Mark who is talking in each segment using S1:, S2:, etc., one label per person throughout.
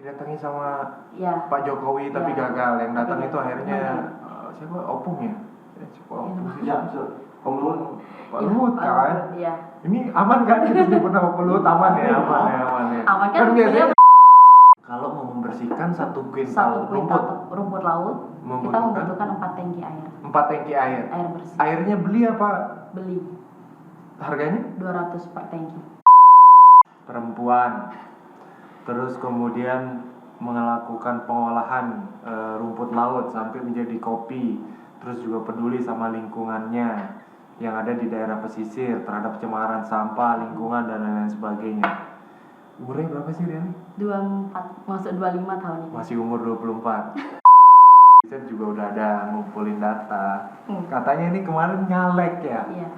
S1: didatangi sama
S2: Ya.
S1: Pak Jokowi tapi
S2: Ya.
S1: gagal. Yang datang
S2: Tapi
S1: itu akhirnya siapa? Opung ya? Siapa Opung sih? Opung Pak Luhut kan?
S2: Iya.
S1: Ini aman kan kita sebut nama Pak Luhut? Aman ya, aman ya, aman ya.
S2: Aman kan
S1: biasanya kalau mau membersihkan 1 kuintal
S2: rumput laut kita membutuhkan 4 tangki air.
S1: 4 tangki air.
S2: Air bersih.
S1: Airnya beli apa?
S2: Beli.
S1: Harganya?
S2: 200 per tangki.
S1: Perempuan. Terus kemudian melakukan pengolahan rumput laut sampai menjadi kopi. Terus juga peduli sama lingkungannya yang ada di daerah pesisir terhadap pencemaran sampah, lingkungan dan lain-lain sebagainya. Umurnya berapa sih Riani?
S2: 24, masuk 25 tahun ini.
S1: Masih umur 24. Saya juga udah ada ngumpulin data. Katanya ini kemarin nyalek ya?
S2: Iya.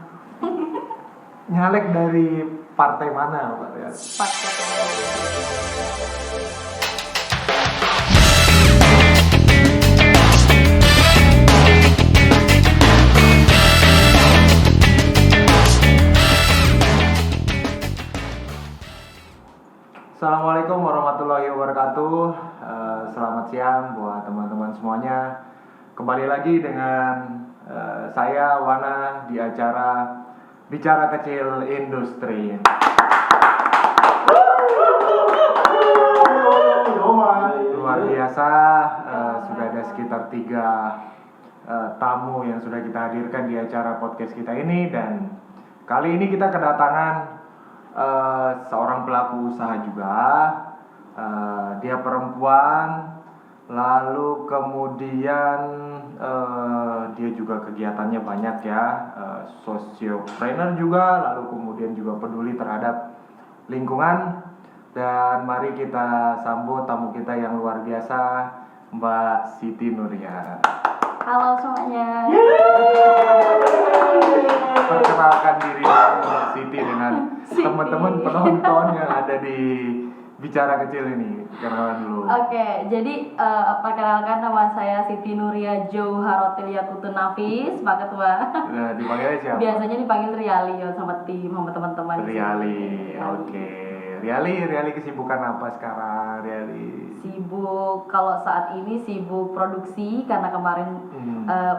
S1: Nyalek dari partai mana Pak Riani?
S2: Partai.
S1: Assalamualaikum warahmatullahi wabarakatuh. Selamat siang buat teman-teman semuanya. Kembali lagi dengan saya Wana di acara Bicara Kecil Industri. Luar biasa, sudah ada sekitar 3 tamu yang sudah kita hadirkan di acara podcast kita ini. Dan kali ini kita kedatangan seorang pelaku usaha juga. Dia perempuan, lalu kemudian dia juga kegiatannya banyak ya, sociopreneur juga, lalu kemudian juga peduli terhadap lingkungan. Dan mari kita sambut tamu kita yang luar biasa, Mbak Siti Nuria.
S2: Halo semuanya.
S1: Perkenalkan diri Mbak Siti dengan teman-teman penonton yang ada di Bicara Kecil ini. Kenalan dulu.
S2: Oke, jadi perkenalkan nama saya Siti Nuria Jauharotilia Kutunafis, Pak Ketua.
S1: Dipanggilnya siapa?
S2: Biasanya dipanggil Riali ya, sama tim, sama teman-teman.
S1: Riali, oke. Riali kesibukan apa sekarang, Riali?
S2: Sibuk, kalau saat ini sibuk produksi karena kemarin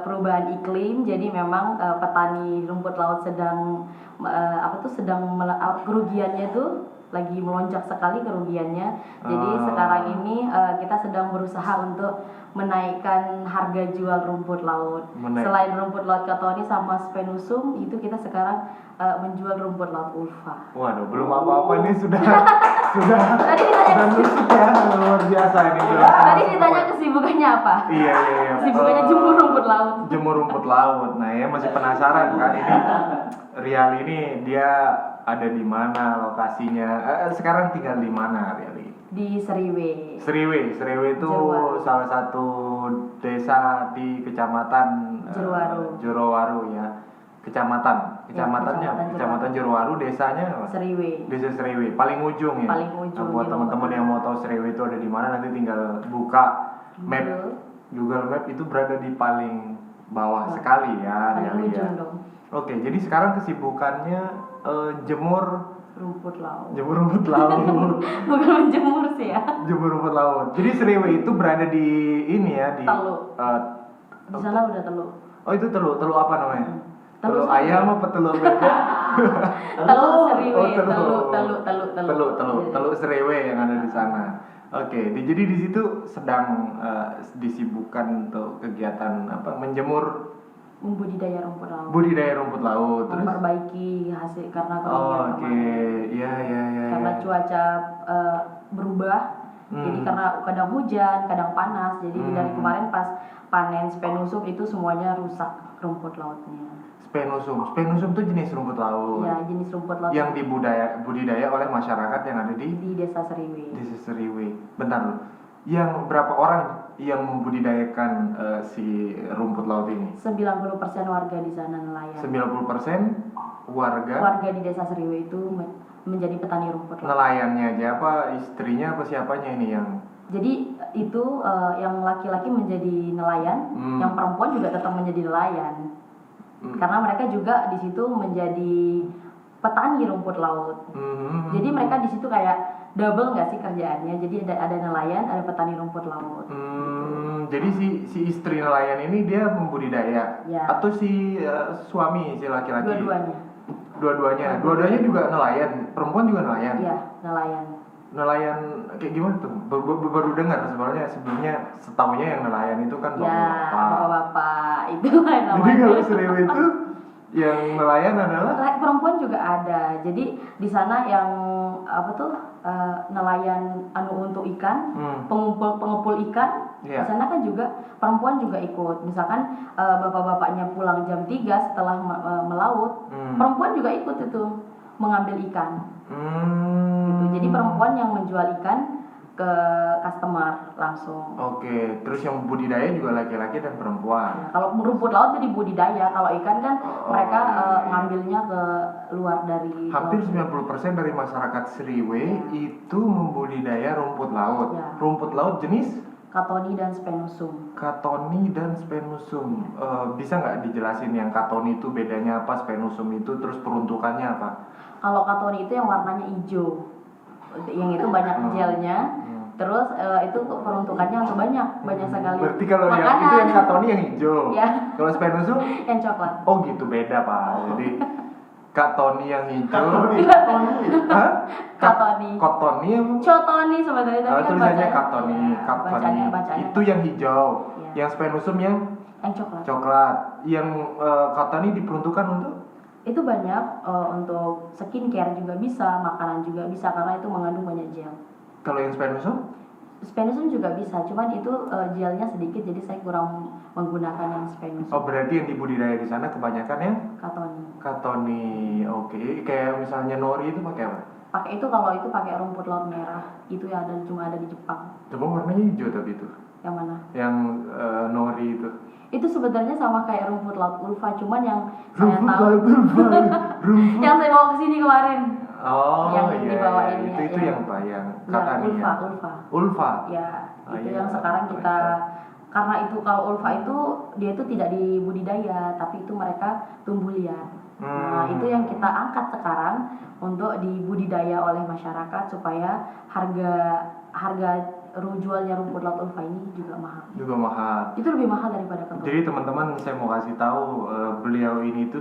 S2: perubahan iklim, jadi memang petani rumput laut sedang kerugiannya tuh lagi melonjak sekali kerugiannya. Jadi sekarang ini kita sedang berusaha untuk menaikkan harga jual rumput laut. Selain rumput laut Katoni sama Spenosum, itu kita sekarang menjual rumput laut Ulfa.
S1: Waduh, belum apa-apa nih sudah nusuk ya, luar biasa ini.
S2: Tadi ditanya kesibukannya apa?
S1: Iya.
S2: Kesibukannya jemur rumput laut.
S1: Jemur rumput laut. Nah, ya masih penasaran kan ini Riali ini dia ada di mana lokasinya? Sekarang tinggal di mana Riali?
S2: Di Seriwe.
S1: Seriwe itu salah satu desa di Kecamatan Jerowaru ya. Kecamatan Jerowaru, desanya
S2: Seriwe.
S1: Desa Seriwe, paling ujung ya. Nah, buat teman-teman yang mau tahu Seriwe itu ada di mana, nanti tinggal buka map Google Map, itu berada di paling bawah sekali ya.
S2: Paling ujung dong.
S1: Oke, jadi sekarang kesibukannya jemur
S2: rumput laut.
S1: Bukan
S2: menjemur sih ya.
S1: Jemur rumput laut. Jadi Seriwe itu berada di ini ya, di
S2: Teluk. Di sana udah teluk.
S1: Oh, itu teluk apa namanya? Teluk
S2: Seriwe.
S1: ayam apa teluk bebek?
S2: Teluk Seriwe.
S1: Teluk Seriwe yang ada di sana. Oke, jadi di situ sedang disibukkan untuk kegiatan apa? Menjemur
S2: budidaya rumput laut.
S1: Terus
S2: memperbaiki hasil karena kerugian kemarin.
S1: Iya.
S2: Karena cuaca berubah. Jadi karena kadang hujan, kadang panas. Jadi dari kemarin pas panen Spenosum itu semuanya rusak rumput lautnya.
S1: Spenosum itu jenis rumput laut.
S2: Ya, jenis rumput laut
S1: yang budidaya oleh masyarakat yang ada di
S2: Desa Seriwe.
S1: Bentar dulu. Yang berapa orang yang membudidayakan si rumput laut ini?
S2: 90% warga di sana nelayan.
S1: 90% warga
S2: di Desa Seriwe itu menjadi petani rumput laut.
S1: Nelayannya aja apa istrinya apa siapanya ini yang?
S2: Jadi itu yang laki-laki menjadi nelayan, yang perempuan juga tetap menjadi nelayan. Karena mereka juga di situ menjadi petani rumput laut. Jadi mereka di situ kayak double nggak sih kerjaannya. Jadi ada nelayan, ada petani rumput laut.
S1: Jadi si istri nelayan ini dia membudidaya
S2: Ya.
S1: atau si suami si laki-laki? Dua-duanya juga nelayan, perempuan juga nelayan.
S2: Iya, nelayan.
S1: Nelayan kayak gimana tuh? Baru dengar sebelumnya setahunya yang nelayan itu kan
S2: bapak-bapak itu lah namanya.
S1: Jadi kalau Seriwe itu yang nelayan adalah
S2: perempuan juga ada. Jadi di sana yang nelayan untuk ikan, pengepul ikan. Di sana kan juga perempuan juga ikut. Misalkan bapak-bapaknya pulang jam 3 setelah melaut, perempuan juga ikut itu mengambil ikan. Gitu. Jadi perempuan yang menjual ikan ke customer langsung.
S1: Oke, terus yang budidaya juga laki-laki dan perempuan.
S2: Ya, kalau rumput laut jadi budidaya, kalau ikan kan mereka ngambilnya ke luar dari
S1: hampir
S2: laut.
S1: 90% dari masyarakat Seriwe itu membudidaya rumput laut.
S2: Ya.
S1: Rumput laut jenis
S2: Katoni dan Spenosum.
S1: Katoni dan Spenosum. Bisa nggak dijelasin yang Katoni itu bedanya apa, Spenosum itu terus peruntukannya apa?
S2: Kalau Katoni itu yang warnanya hijau, yang itu banyak gelnya. Terus itu peruntukannya untuk banyak sekali.
S1: Berarti kalau
S2: makanan.
S1: yang itu yang Katoni yang hijau.
S2: Ya.
S1: Kalau Spenosum
S2: yang coklat.
S1: Oh gitu, beda Pak. Jadi Katoni yang hijau.
S2: Katoni.
S1: Katoni yang
S2: Cotoni sebenarnya tapi kan
S1: tulisannya Katoni.
S2: Bacanya
S1: Itu yang hijau.
S2: Ya.
S1: Yang Spenosum yang
S2: coklat.
S1: Coklat. Yang Katoni diperuntukkan untuk
S2: itu banyak untuk skincare juga bisa, makanan juga bisa karena itu mengandung banyak gel.
S1: Kalau yang
S2: Spenosum juga bisa, cuman itu gelnya sedikit jadi saya kurang menggunakan yang Spenosum.
S1: Oh, berarti yang dibudidaya di sana kebanyakan yang Katoni. Oke. Kayak misalnya nori itu pakai apa?
S2: Pakai itu kalau itu pakai rumput laut merah. Itu yang cuma ada di Jepang.
S1: Coba warnanya hijau tapi itu.
S2: Yang mana?
S1: Yang nori itu.
S2: Itu sebenarnya sama kayak rumput laut ulfa, cuman yang saya tahu yang saya bawa ke sini kemarin.
S1: Oh,
S2: yang
S1: iya.
S2: dibawa ini
S1: itu yang apa? Yang katani
S2: Ulfa. Ya, itu yang sekarang kita karena itu kalau ulfa itu dia itu tidak dibudidaya, tapi itu mereka tumbuh liar. Nah, itu yang kita angkat sekarang untuk dibudidaya oleh masyarakat supaya harga jualnya rumput laut ulfa ini juga mahal. Itu lebih mahal daripada Katoni.
S1: Jadi teman-teman saya mau kasih tahu beliau ini tuh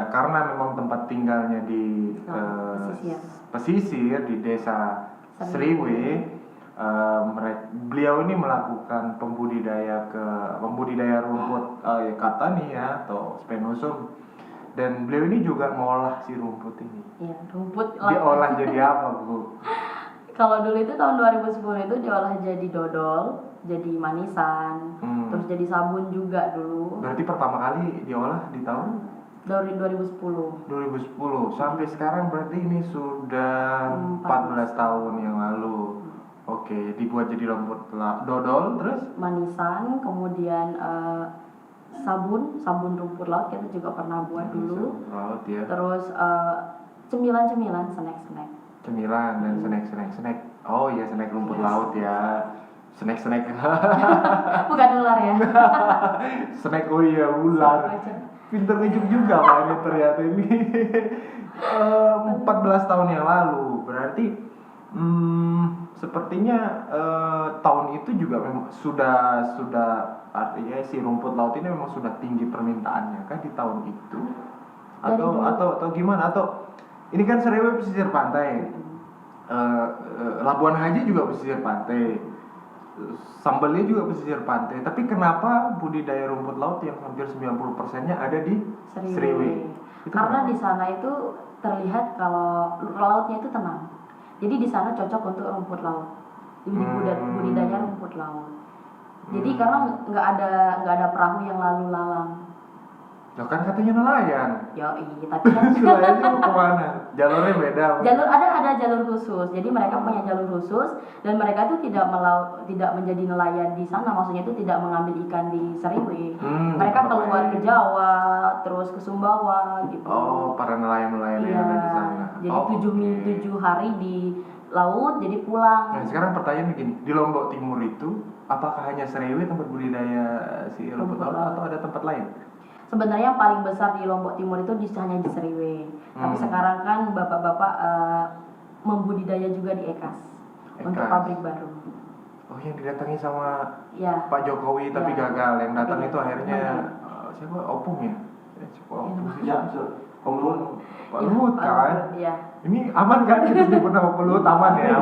S1: karena memang tempat tinggalnya di pesisir di desa Seriwe. Beliau ini melakukan pembudidaya rumput Katani ya atau Spenosum. Dan beliau ini juga ngolah si rumput ini.
S2: Iya, rumput
S1: diolah jadi apa, Bu?
S2: Kalau dulu itu tahun 2010 itu diolah jadi dodol, jadi manisan, terus jadi sabun juga dulu.
S1: Berarti pertama kali diolah di tahun?
S2: Dari 2010.
S1: Sampai sekarang berarti ini sudah 14 tahun yang lalu. Oke, dibuat jadi rumput dodol terus?
S2: Manisan, kemudian sabun rumput laut kita juga pernah buat dulu.
S1: Laut ya.
S2: Terus cemilan-cemilan, snack.
S1: Cemilan dan snack. Oh iya, snack rumput laut ya. Snack.
S2: Bukan ular ya.
S1: Snack, oh iya ular. Pinter ngejuk juga Pak ini ternyata ini. 14 tahun yang lalu. Berarti sepertinya tahun itu juga memang sudah artinya si rumput laut ini memang sudah tinggi permintaannya kan di tahun itu atau gimana atau ini kan Seriwe pesisir pantai, Labuan Haji juga pesisir pantai, Sambalnya juga pesisir pantai. Tapi kenapa budidaya rumput laut yang hampir 90%-nya ada di Seriwe?
S2: Karena di sana itu terlihat kalau lautnya itu tenang. Jadi di sana cocok untuk rumput laut. Budidaya rumput laut. Jadi karena nggak ada perahu yang lalu lalang.
S1: Ya kan katanya nelayan.
S2: Tapi kan
S1: nelayan itu kemana? Jalurnya beda.
S2: Ada jalur khusus. Jadi mereka punya jalur khusus dan mereka itu tidak menjadi nelayan di sana. Maksudnya itu tidak mengambil ikan di Seriwe. Mereka keluar ke Jawa, terus ke Sumbawa gitu.
S1: Oh, para nelayan-nelayan yang ada di sana.
S2: Jadi 7 hari di laut, jadi pulang.
S1: Nah, sekarang pertanyaan begini, di Lombok Timur itu apakah hanya Seriwe tempat budidaya si rumput laut atau ada tempat lain?
S2: Sebenarnya yang paling besar di Lombok Timur itu hanya di Seriwe. Tapi sekarang kan bapak-bapak membudidaya juga di Ekas untuk pabrik baru.
S1: Oh, yang didatangi sama
S2: Ya.
S1: Pak Jokowi tapi gagal. Yang datang
S2: Iya.
S1: itu akhirnya siapa? Opung ya? Siapa Opung sih?
S3: Ya, betul.
S1: Opung Pak Luhut kan?
S2: Iya.
S1: Ini aman kan kita sebut nama Pak Luhut? Aman ya.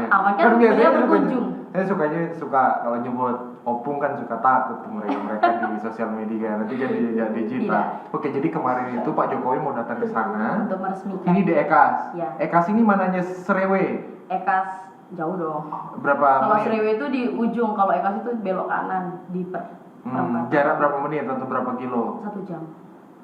S2: Aman kan
S1: biasanya
S2: dia berkunjung.
S1: Saya suka kalau nyebut Opung kan suka takut mereka di sosial media nanti kan di digital.
S2: Tidak.
S1: Oke, jadi kemarin itu Pak Jokowi mau datang ke sana.
S2: Untuk meresmikan.
S1: Ini di Ekas.
S2: Iya.
S1: Ekas ini mananya Serewe.
S2: Ekas jauh dong.
S1: Berapa
S2: Kalau
S1: menit?
S2: Serewe itu di ujung, kalau Ekas itu belok kanan di perempatan.
S1: Jarak berapa menit atau berapa kilo?
S2: 1 jam.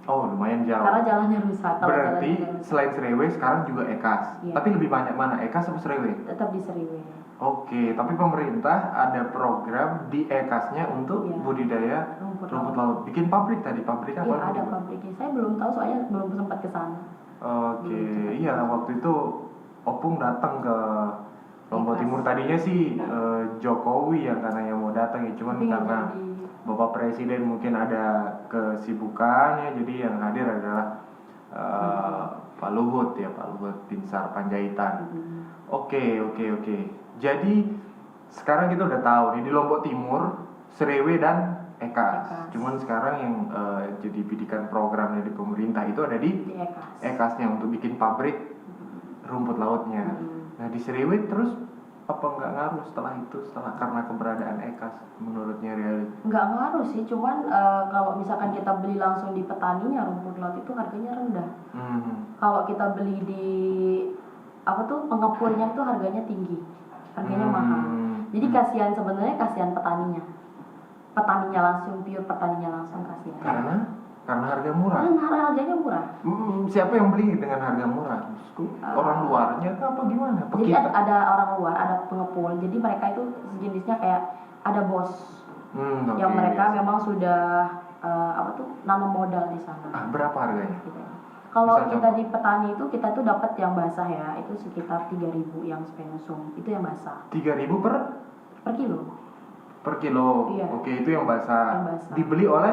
S1: Oh, lumayan jauh.
S2: Karena jalannya rusak. Kalau
S1: Berarti
S2: jalannya rusak,
S1: selain Serewe sekarang juga Ekas.
S2: Iya.
S1: Tapi lebih banyak mana? Ekas atau Serewe?
S2: tetap di Serewe.
S1: Oke, tapi pemerintah ada program di Ekasnya untuk
S2: Iya.
S1: budidaya
S2: Rumput
S1: rumput
S2: laut.
S1: laut. Bikin pabrik tadi, pabrik apa?
S2: Iya, ada pabriknya. Saya belum tahu soalnya belum sempat ke sana.
S1: Oke, iya waktu itu Opung datang ke Lombok
S2: Ekas.
S1: Timur. Tadinya sih Jokowi yang katanya mau datang ya, cuman
S2: Tapi
S1: karena
S2: jadi-
S1: Bapak Presiden mungkin ada kesibukannya, jadi yang hadir adalah Pak Luhut ya, Pak Luhut Binsar Panjaitan. Oke. Jadi sekarang kita udah tahu nih di Lombok Timur, Serewe dan Ekas.
S2: Ekas.
S1: Cuman sekarang yang jadi bidikan programnya di pemerintah itu ada di
S2: di Ekas.
S1: Ekasnya untuk bikin pabrik rumput lautnya. Nah di Serewe terus apa nggak ngaruh setelah karena keberadaan Ekas menurutnya Riali?
S2: Nggak ngaruh sih, cuman kalau misalkan kita beli langsung di petaninya rumput laut itu harganya rendah. Kalau kita beli di pengepulnya itu harganya tinggi, harganya mahal. Jadi kasihan kasihan petaninya langsung, pure petaninya langsung kasihan.
S1: Karena harga murah.
S2: Harganya murah.
S1: Siapa yang beli dengan harga murah? Orang luarnya atau apa gimana?
S2: Jadi ada orang luar, ada pengepul. Jadi mereka itu jenisnya kayak ada bos yang mereka memang sudah nanam modal di sana.
S1: Berapa harganya?
S2: Gitu. Kalau
S1: Bisa
S2: kita di petani itu kita tuh dapat yang basah ya, itu sekitar 3.000 yang spenosum. Itu yang basah.
S1: 3.000
S2: Per kilo.
S1: per kilo.
S2: Iya.
S1: Oke, itu yang basah.
S2: Yang basah.
S1: Dibeli oleh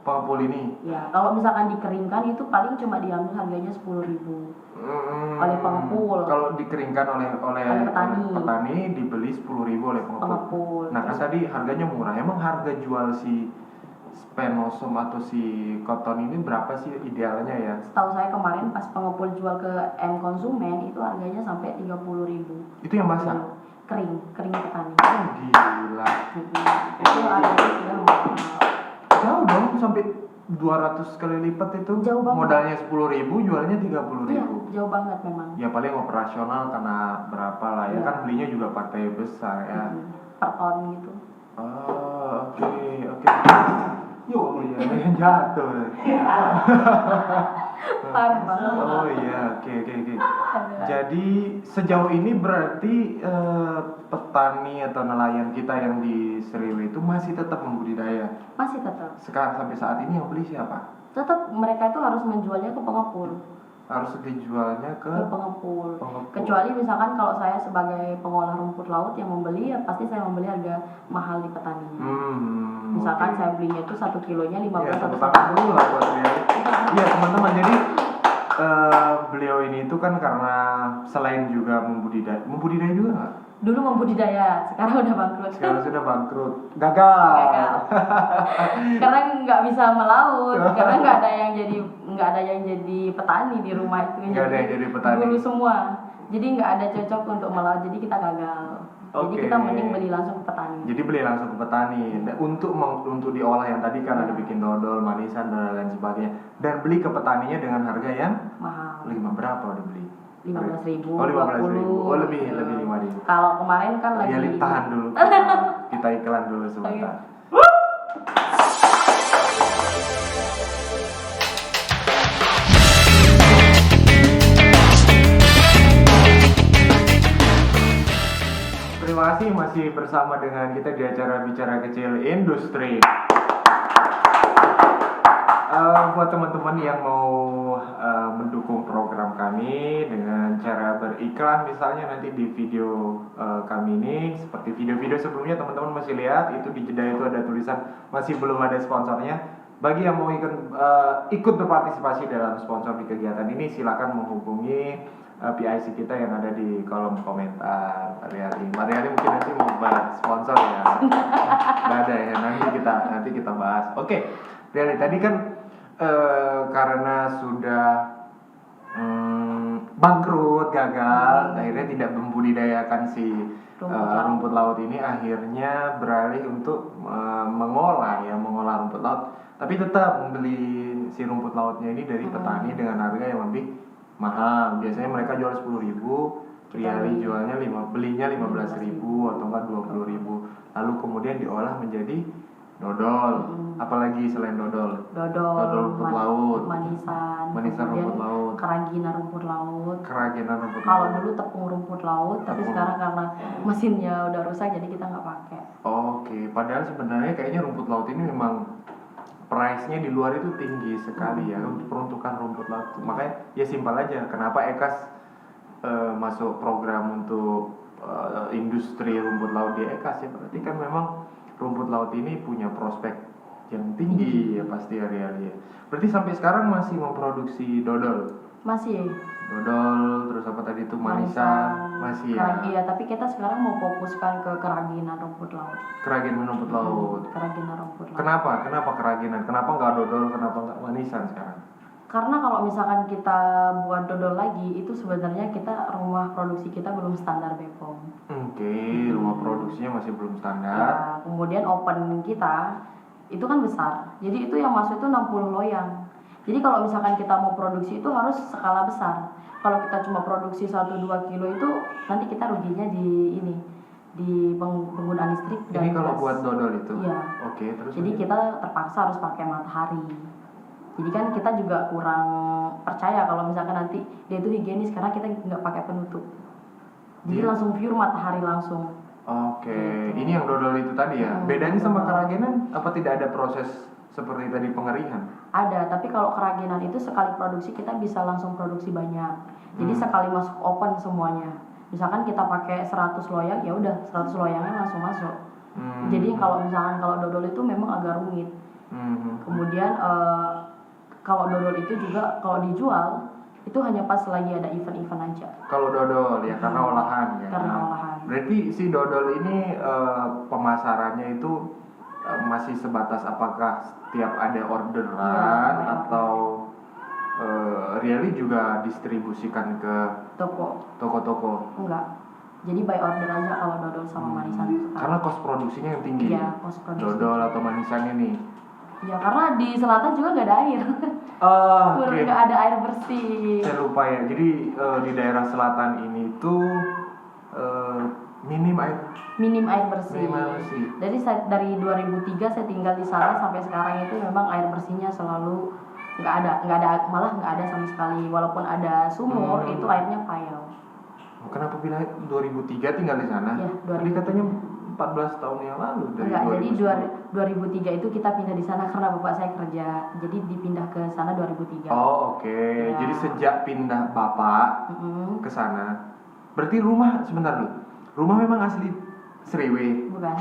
S1: pengepul ini.
S2: Ya, kalau misalkan dikeringkan itu paling cuma diambil harganya 10.000 oleh pengepul.
S1: Kalau dikeringkan oleh
S2: petani.
S1: dibeli 10.000 oleh pengepul. Nah, kan
S2: Terus-
S1: tadi harganya murah. Emang harga jual si spenosum atau si cotton ini berapa sih idealnya ya?
S2: Setahu saya kemarin pas pengepul jual ke konsumen itu harganya sampai 30.000.
S1: Itu yang basah.
S2: Kering petani.
S1: Oh, gila.
S2: Itu harganya sudah mahal.
S1: Jauh dong sampai 200 kali lipat itu.
S2: Jauh banget.
S1: Modalnya 10.000, jualnya 30.000.
S2: Iya, jauh banget memang.
S1: Ya paling operasional karena berapa lah ya,
S2: Iya.
S1: kan belinya juga partai besar ya.
S2: Per ton gitu.
S1: Oh, oke. Oh iya, yang jatuh.
S2: Parah banget.
S1: Oh iya, oke. Jadi sejauh ini berarti petani atau nelayan kita yang di Serewe itu masih tetap membudidaya.
S2: Masih tetap.
S1: Sekarang sampai saat ini yang beli siapa?
S2: Tetap mereka itu harus menjualnya ke pengepul.
S1: Harus dijualnya ke
S2: Ke pengepul.
S1: pengepul.
S2: Kecuali misalkan kalau saya sebagai pengolah rumput laut yang membeli, ya pasti saya membeli harga mahal di petaninya. Misalkan saya belinya itu 1 kilonya 15
S1: Ya,
S2: atau
S1: tepuk tangan dulu lah buat dia. Iya teman-teman, jadi beliau ini itu kan karena selain juga membudidaya juga nggak?
S2: Dulu membudidaya, sekarang udah bangkrut.
S1: Sekarang sudah bangkrut, gagal.
S2: Karena nggak bisa melaut, karena nggak ada yang jadi petani di rumah itu.
S1: Nggak ada yang jadi petani.
S2: Dulu semua, jadi nggak ada cocok untuk melaut, jadi kita gagal. Jadi
S1: Oke.
S2: kita mending beli langsung ke petani.
S1: Jadi beli langsung ke petani. Dan untuk diolah yang tadi kan ada bikin dodol, manisan dan lain sebagainya. Dan beli ke petaninya dengan harga yang
S2: Mahal.
S1: berapa udah beli?
S2: 15.000,
S1: Oh 15.000.
S2: 20.
S1: Oh lebih 5.000.
S2: Kalau kemarin kan lagi.
S1: Ya tahan dulu. Kita iklan dulu sebentar. Terima kasih masih bersama dengan kita di acara Bicara Kecil Industri. Buat teman-teman yang mau mendukung program kami dengan cara beriklan misalnya nanti di video kami ini, seperti video-video sebelumnya teman-teman masih lihat itu di jeda itu ada tulisan masih belum ada sponsornya. Bagi yang mau ikut berpartisipasi dalam sponsor di kegiatan ini silakan menghubungi PIC kita yang ada di kolom komentar. Mariali mungkin nanti mau bahas sponsor ya. Nggak ada ya, nanti kita bahas. Oke, Riali tadi kan karena sudah bangkrut, gagal, akhirnya tidak membudidayakan si rumput laut ini, akhirnya beralih untuk mengolah rumput laut, tapi tetap membeli si rumput lautnya ini dari petani dengan harga yang lebih mahal. Biasanya mereka jual 10.000, Riali jualnya belinya 15.000 atau enggak 20.000. Lalu kemudian diolah menjadi dodol. Apalagi selain dodol rumput laut, manisan rumput laut,
S2: kerajinan rumput laut.
S1: Kalau
S2: dulu tepung rumput laut, tapi sekarang karena mesinnya udah rusak jadi kita nggak pakai.
S1: Oke, padahal sebenarnya kayaknya rumput laut ini memang price-nya di luar itu tinggi sekali ya untuk peruntukan rumput laut. Makanya ya simpel aja, kenapa Ekas masuk program untuk industri rumput laut di Ekas ya, berarti kan memang rumput laut ini punya prospek yang tinggi ya pasti ya. Berarti sampai sekarang masih memproduksi dodol?
S2: Masih.
S1: Dodol, terus apa tadi itu manisan, masih ya?
S2: Iya, tapi kita sekarang mau fokuskan ke kerajinan rumput laut.
S1: Kerajinan rumput laut. Kenapa kerajinan? Kenapa nggak dodol? Kenapa nggak manisan sekarang?
S2: Karena kalau misalkan kita buat dodol lagi, itu sebenarnya rumah produksi kita belum standar BPOM.
S1: Oke, rumah produksinya masih belum standar.
S2: Ya, kemudian open kita itu kan besar. Jadi itu yang masuk itu 60 loyang. Jadi kalau misalkan kita mau produksi itu harus skala besar. Kalau kita cuma produksi 1-2 kilo itu nanti kita ruginya di penggunaan listrik dan
S1: ini kalau
S2: gas.
S1: Buat dodol itu?
S2: Iya.
S1: Oke, terus?
S2: Jadi kita terpaksa harus pakai matahari. Jadi kan kita juga kurang percaya kalau misalkan nanti dia itu higienis karena kita nggak pakai penutup. Jadi langsung pure matahari langsung.
S1: Oke, ini yang dodol itu tadi ya. Bedanya sama kerajinan apa tidak ada proses seperti tadi pengeringan?
S2: Ada, tapi kalau kerajinan itu sekali produksi kita bisa langsung produksi banyak. Jadi sekali masuk open semuanya. Misalkan kita pakai 100 loyang, ya udah 100 loyangnya langsung masuk. Jadi kalau dodol itu memang agak rumit. Kemudian kalau dodol itu juga kalau dijual itu hanya pas lagi ada event-event aja. Kalau
S1: dodol ya karena olahan ya.
S2: Karena olahan.
S1: Berarti si dodol ini pemasarannya itu masih sebatas apakah setiap ada orderan atau Riali juga distribusikan ke toko-toko?
S2: Enggak. Jadi by order aja kalau dodol sama manisan itu.
S1: Karena cost produksinya yang tinggi.
S2: Iya, cost produksi.
S1: Dodol atau manisannya nih.
S2: Ya karena di selatan juga nggak ada air. Nggak ada air bersih.
S1: Saya lupa ya. Jadi di daerah selatan ini tuh minim air bersih.
S2: Jadi dari 2003 saya tinggal di sana sampai sekarang itu memang air bersihnya selalu nggak ada malah nggak ada sama sekali. Walaupun ada sumur itu airnya payau.
S1: Kenapa bilang 2003 tinggal di sana?
S2: Ya,
S1: tadi katanya 14 tahun yang lalu dari.
S2: Enggak, jadi 2003 itu kita pindah di sana karena bapak saya kerja. Jadi dipindah ke sana 2003.
S1: Oh, oke. Ya. Jadi sejak pindah bapak ke sana. Berarti sebentar dulu. Rumah memang asli Sriwe?
S2: Bukan.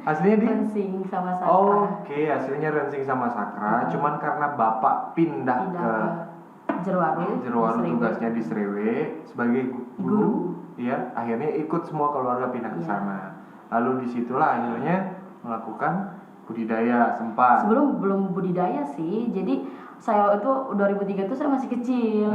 S1: Aslinya di
S2: Rensing sama Sakra.
S1: Oke, aslinya Rensing sama Sakra. Cuman karena bapak pindah ke Jeruwaru tugasnya di Sriwe sebagai guru. Ya, akhirnya ikut semua keluarga pindah ke sana. Lalu disitulah akhirnya melakukan budidaya sempat.
S2: Belum budidaya sih. Jadi saya itu 2003 itu saya masih kecil.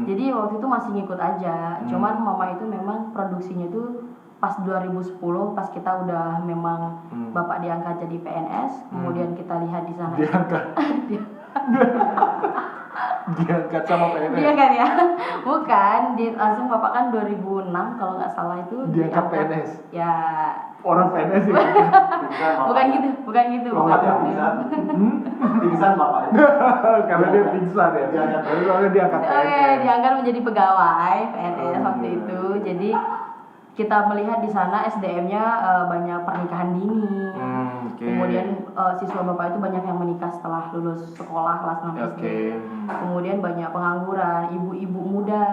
S2: Jadi waktu itu masih ngikut aja. Cuman mama itu memang produksinya itu pas 2010 pas kita udah memang bapak diangkat jadi PNS, kemudian kita lihat di sana.
S1: Diangkat sama PNS.
S2: Iya kan ya? Bukan, langsung bapak kan 2006 kalau nggak salah itu
S1: diangkat PNS.
S2: Ya.
S1: Orang PNS ya.
S2: Bukan gitu.
S3: Pingsan bapaknya.
S1: Karena dia pingsan ya. Lalu diangkat PNS.
S2: Oke, diangkat menjadi pegawai PNS waktu itu. Jadi kita melihat di sana SDM-nya banyak pernikahan dini. Kemudian siswa bapak itu banyak yang menikah setelah lulus sekolah kelas 6 SD. Kemudian banyak pengangguran, ibu-ibu muda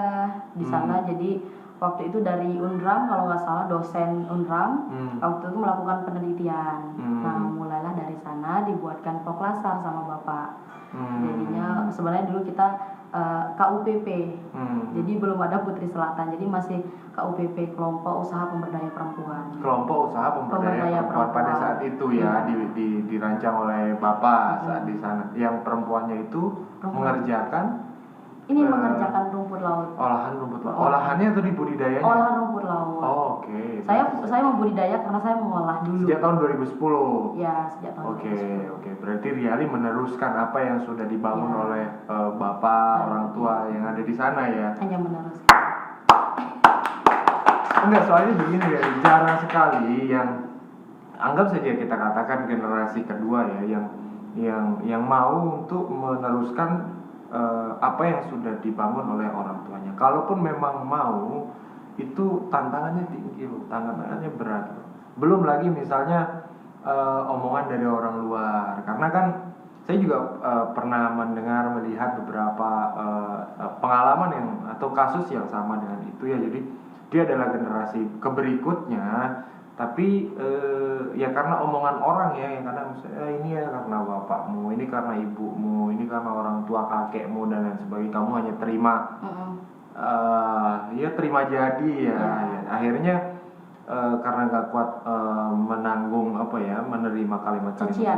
S2: di sana. Jadi waktu itu dari Unram, kalau nggak salah dosen Unram waktu itu melakukan penelitian. Nah, mulailah dari sana dibuatkan proklasar sama bapak. Jadinya sebenarnya dulu kita KUPP, jadi belum ada Putri Selatan, jadi masih KUPP, Kelompok Usaha Pemberdaya Perempuan.
S1: Kelompok Usaha Pemberdaya Perempuan pada saat itu ya, dirancang oleh bapak saat di sana. Yang perempuannya itu mengerjakan
S2: mengerjakan rumput laut.
S1: Olahan rumput laut. Olahannya atau di budidayanya?
S2: Olahan rumput laut.
S1: Oh, oke.
S2: Saya membudidaya karena saya mengolah dulu.
S1: Sejak tahun 2010.
S2: Ya, sejak tahun 2010.
S1: Oke. Berarti Riali meneruskan apa yang sudah dibangun oleh bapak, orang tua yang ada di sana ya.
S2: Hanya meneruskan.
S1: Enggak, soalnya begini ya, jarang sekali yang anggap saja kita katakan generasi kedua ya, yang mau untuk meneruskan apa yang sudah dibangun oleh orang tuanya. Kalaupun memang mau, itu tantangannya tinggi loh, tantangannya berat loh. Belum lagi misalnya omongan dari orang luar, karena kan saya juga pernah melihat beberapa pengalaman yang atau kasus yang sama dengan itu ya. Jadi dia adalah generasi keberikutnya, tapi ya karena omongan orang ya, yang karena misalnya ini ya karena bapakmu, ini karena ibumu, ini karena orang tua kakekmu dan lain sebagainya, kamu hanya terima ya terima jadi ya. Akhirnya karena nggak kuat menanggung menerima kalimat-kalimat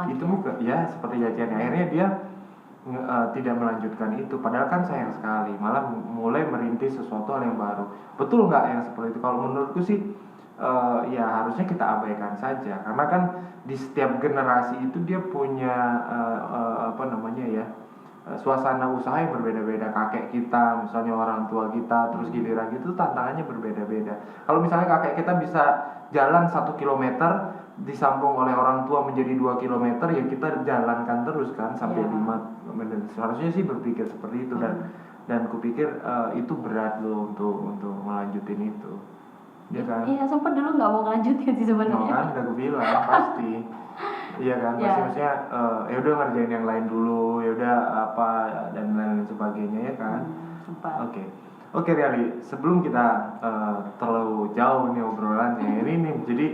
S1: itu bukan ya seperti jajan, akhirnya dia tidak melanjutkan itu, padahal kan sayang sekali, malah mulai merintis sesuatu hal yang baru. Betul nggak yang seperti itu? Kalau menurutku sih ya harusnya kita abaikan saja, karena kan di setiap generasi itu dia punya suasana usaha yang berbeda-beda. Kakek kita, misalnya orang tua kita, terus giliran gitu tantangannya berbeda-beda. Kalau misalnya kakek kita bisa jalan 1 kilometer disambung oleh orang tua menjadi 2 kilometer, ya kita jalankan terus kan sampai 5 kilometer. Seharusnya sih berpikir seperti itu, dan kupikir itu berat loh untuk melanjutin itu. Ya kan?
S2: Iya, sempat dulu nggak mau ngelanjutin sih sebenarnya.
S1: No kan, udah gue bilang pasti. Iya kan, maksudnya ya udah ngerjain yang lain dulu, ya udah apa dan lain sebagainya ya kan. Oke Riali, sebelum kita terlalu jauh nih obrolannya, ini nih jadi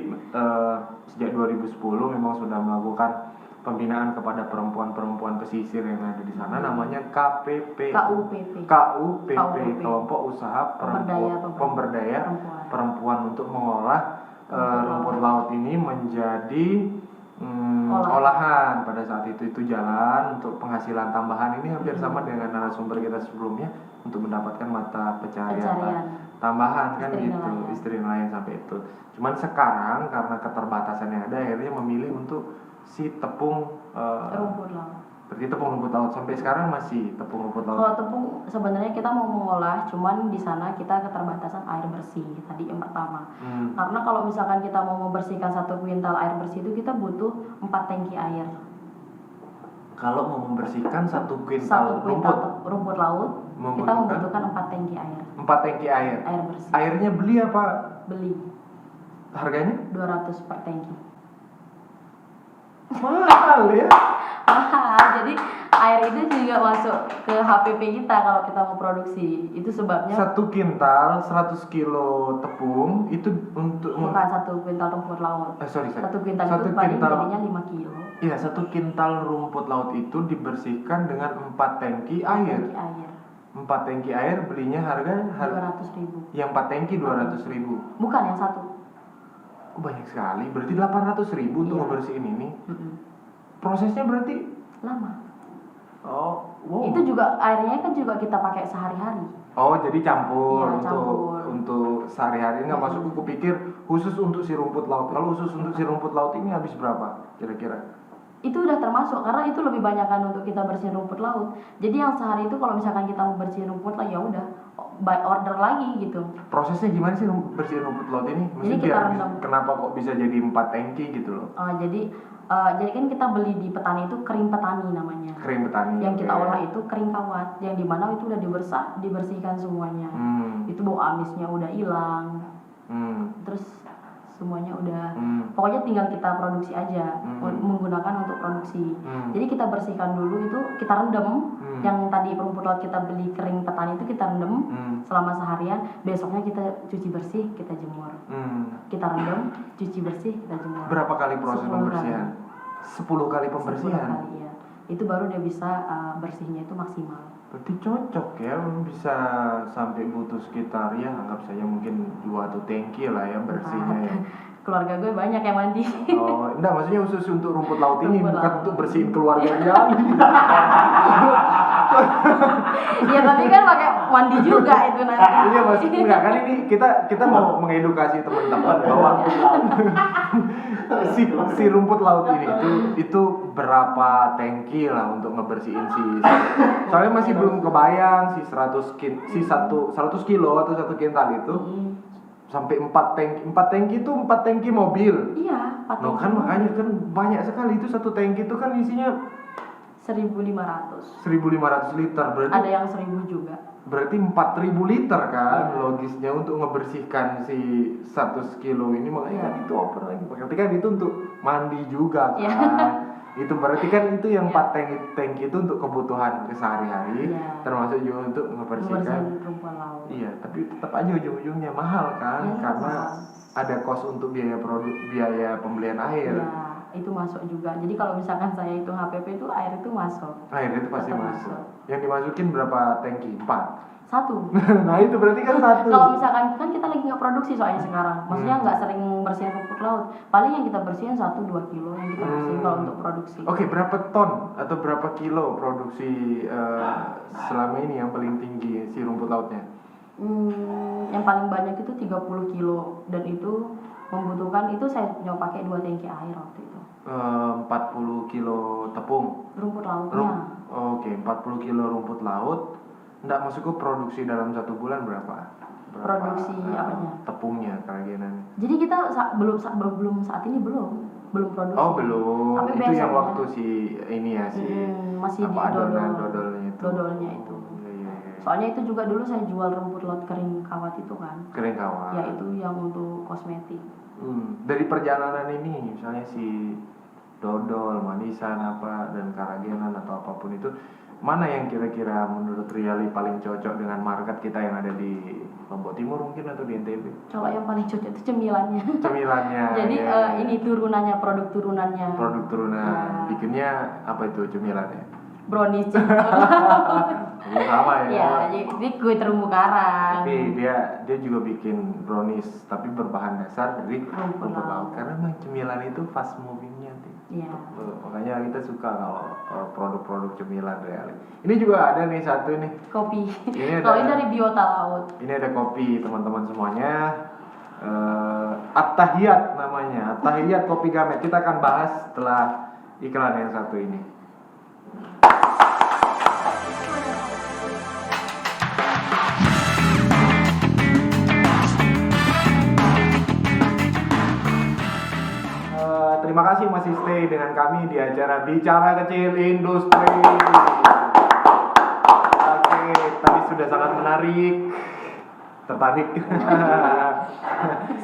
S1: sejak 2010 memang sudah melakukan pembinaan kepada perempuan-perempuan pesisir yang ada di sana, namanya KUPP, Kelompok Usaha Pemberdaya Perempuan untuk mengolah rumput laut ini menjadi olahan. Pada saat itu jalan untuk penghasilan tambahan. Ini hampir sama dengan narasumber kita sebelumnya, untuk mendapatkan mata pencaharian tambahan kan gitu, istri nelayan sampai itu. Cuman sekarang karena keterbatasan yang ada, akhirnya memilih untuk si tepung
S2: rumput laut.
S1: Berarti tepung rumput laut sampai sekarang masih tepung rumput laut.
S2: Kalau tepung sebenarnya kita mau mengolah, cuman di sana kita keterbatasan air bersih tadi yang pertama. Karena kalau misalkan kita mau membersihkan 1 kuintal air bersih itu kita butuh 4 tangki air.
S1: Kalau mau membersihkan 1 kuintal
S2: rumput laut, kita membutuhkan 4 tangki air.
S1: 4 tangki air.
S2: Air bersih.
S1: Airnya beli apa?
S2: Beli.
S1: Harganya?
S2: 200 per tangki.
S1: Mahal ya?
S2: Mahal. Jadi air itu juga masuk ke HPP kita kalau kita mau produksi. Itu sebabnya
S1: 1 kintal 100 kilo tepung itu untuk
S2: bukan 1 kuintal rumput laut.
S1: Sorry.
S2: 1 kuintal itu paling jadinya 5 kilo.
S1: Iya, 1 kintal rumput laut itu dibersihkan dengan 4 tangki air. 4 tangki air belinya harga
S2: 200.000.
S1: Yang 4 tangki 200.000.
S2: Bukan yang 1.
S1: Oh, banyak sekali. Berarti 800.000 untuk ngebersihin ini. Prosesnya berarti
S2: lama.
S1: Oh, wow.
S2: Itu juga airnya kan juga kita pakai sehari-hari.
S1: Oh, jadi campur
S2: campur.
S1: untuk sehari-hari. Nggak masuk, aku pikir khusus untuk si rumput laut. Kalau khusus untuk si rumput laut ini habis berapa kira-kira?
S2: Itu udah termasuk, karena itu lebih banyak kan untuk kita bersihin rumput laut. Jadi yang sehari itu kalau misalkan kita mau bersihin rumput laut, ya udah by order lagi gitu.
S1: Prosesnya gimana sih bersihin rumput laut ini?
S2: Jadi kita rendam.
S1: Kenapa kok bisa jadi 4 tangki gitu loh?
S2: Jadi kan kita beli di petani itu kering petani namanya.
S1: Kering petani.
S2: Yang kita olah itu kering kawat, yang dimana itu udah dibersihkan semuanya. Itu bau amisnya udah hilang. Terus semuanya udah. Pokoknya tinggal kita produksi aja, menggunakan untuk produksi. Jadi kita bersihkan dulu itu, kita rendam. Yang tadi rumput laut kita beli kering petani itu kita rendam selama seharian. Besoknya kita cuci bersih, kita jemur. Kita rendam, cuci bersih, kita jemur.
S1: Berapa kali proses pembersihan? 10 kali pembersihan.
S2: 10 kali, ya. Itu baru dia bisa bersihnya itu maksimal.
S1: Berarti cocok ya, bisa sampai butuh sekitar ya anggap saja mungkin 2 tangki lah ya bersihnya ya.
S2: Keluarga gue banyak yang mandi.
S1: Oh, enggak, maksudnya khusus untuk rumput laut ini,
S2: Rumput
S1: bukan
S2: laut.
S1: untuk bersihin keluarga dia.
S2: Iya, tapi kan pakai mandi juga itu nanti.
S1: Iya, maksudnya enggak kan, ini kita mau mengedukasi teman-teman bahwa si rumput laut ini itu berapa tangki lah untuk ngebersihin soalnya masih belum kebayang si 100 kilo atau 1 kintal itu sampai 4 tangki itu 4 tangki mobil.
S2: Iya, 4
S1: Loh kan makanya kan banyak sekali itu, 1 tangki itu kan isinya
S2: 1.500.
S1: 1.500 liter, berarti
S2: Ada yang 1.000 juga.
S1: berarti 4.000 liter kan
S2: Iya.
S1: logisnya untuk ngebersihkan si 100 kilo ini, makanya kan itu over lagi. Berarti kan itu untuk mandi juga kan.
S2: Iya.
S1: Itu berarti kan itu yang
S2: Iya.
S1: 4 tangki itu untuk kebutuhan sehari-hari,
S2: Iya.
S1: termasuk juga untuk ngebersihkan.
S2: Membersihin rumput laut.
S1: Iya, tapi tetap aja ujung-ujungnya mahal kan,
S2: Iya,
S1: karena
S2: mahal.
S1: ada kos untuk biaya pembelian air.
S2: Iya, itu masuk juga. Jadi kalau misalkan saya hitung HPP itu air itu masuk.
S1: Air itu pasti
S2: Tetap
S1: masuk. Yang dimasukin berapa tangki? 4.
S2: 1.
S1: Nah itu berarti kan 1.
S2: Kalau misalkan kan kita lagi nggak produksi soalnya sekarang, maksudnya nggak sering bersihin rumput laut. Paling yang kita bersihin 1-2 kilo yang kita bersihin kalau untuk produksi.
S1: Oke, berapa ton atau berapa kilo produksi selama ini yang paling tinggi si rumput lautnya?
S2: Yang paling banyak itu 30 kilo dan itu membutuhkan, itu saya nyoba pakai 2 tangki air waktu itu.
S1: 40 kilo tepung.
S2: Rumput lautnya.
S1: Oke, 40 kilo rumput laut. Nggak, maksudku produksi dalam 1 bulan berapa?
S2: Produksi apanya?
S1: Tepungnya, keragenannya.
S2: Jadi kita belum saat ini belum produksi.
S1: Oh belum.
S2: Tapi
S1: Itu yang
S2: besoknya.
S1: waktu si ini ya si
S2: Masih
S1: apa,
S2: di
S1: dodolnya itu.
S2: dodolnya itu.
S1: Iya.
S2: Soalnya itu juga dulu saya jual rumput laut kering kawat itu kan.
S1: Kering kawat.
S2: Ya itu yang untuk kosmetik.
S1: Dari perjalanan ini, misalnya si dodol, manisan apa dan karagenan atau apapun itu, mana yang kira-kira menurut Riali paling cocok dengan market kita yang ada di Lombok Timur mungkin atau di NTB?
S2: Kalau yang paling cocok itu cemilannya.
S1: Cemilannya.
S2: Jadi
S1: ya.
S2: ini turunannya, produk turunannya.
S1: Produk turunan.
S2: Ya.
S1: Bikinnya apa itu cemilannya?
S2: Brownies.
S1: Sama ya.
S2: Ya, jadi kue terumbu karang.
S1: Tapi dia juga bikin brownies tapi berbahan dasar dari
S2: Rumput
S1: rumput laut.
S2: laut.
S1: Karena memang cemilan itu fast movingnya.
S2: Iya.
S1: Makanya kita suka kalau produk-produk cemilan Riali. Ini juga ada nih satu nih.
S2: Kopi.
S1: Ini
S2: Kalau
S1: ada-
S2: ini dari biota laut.
S1: Ini ada kopi teman-teman semuanya. At-Tahiyat namanya. At-Tahiyat kopi Gamet. Kita akan bahas setelah iklan yang satu ini. Terima kasih masih stay dengan kami di acara Bicara Kecil Industri. Oke, tadi sudah sangat menarik. Tertarik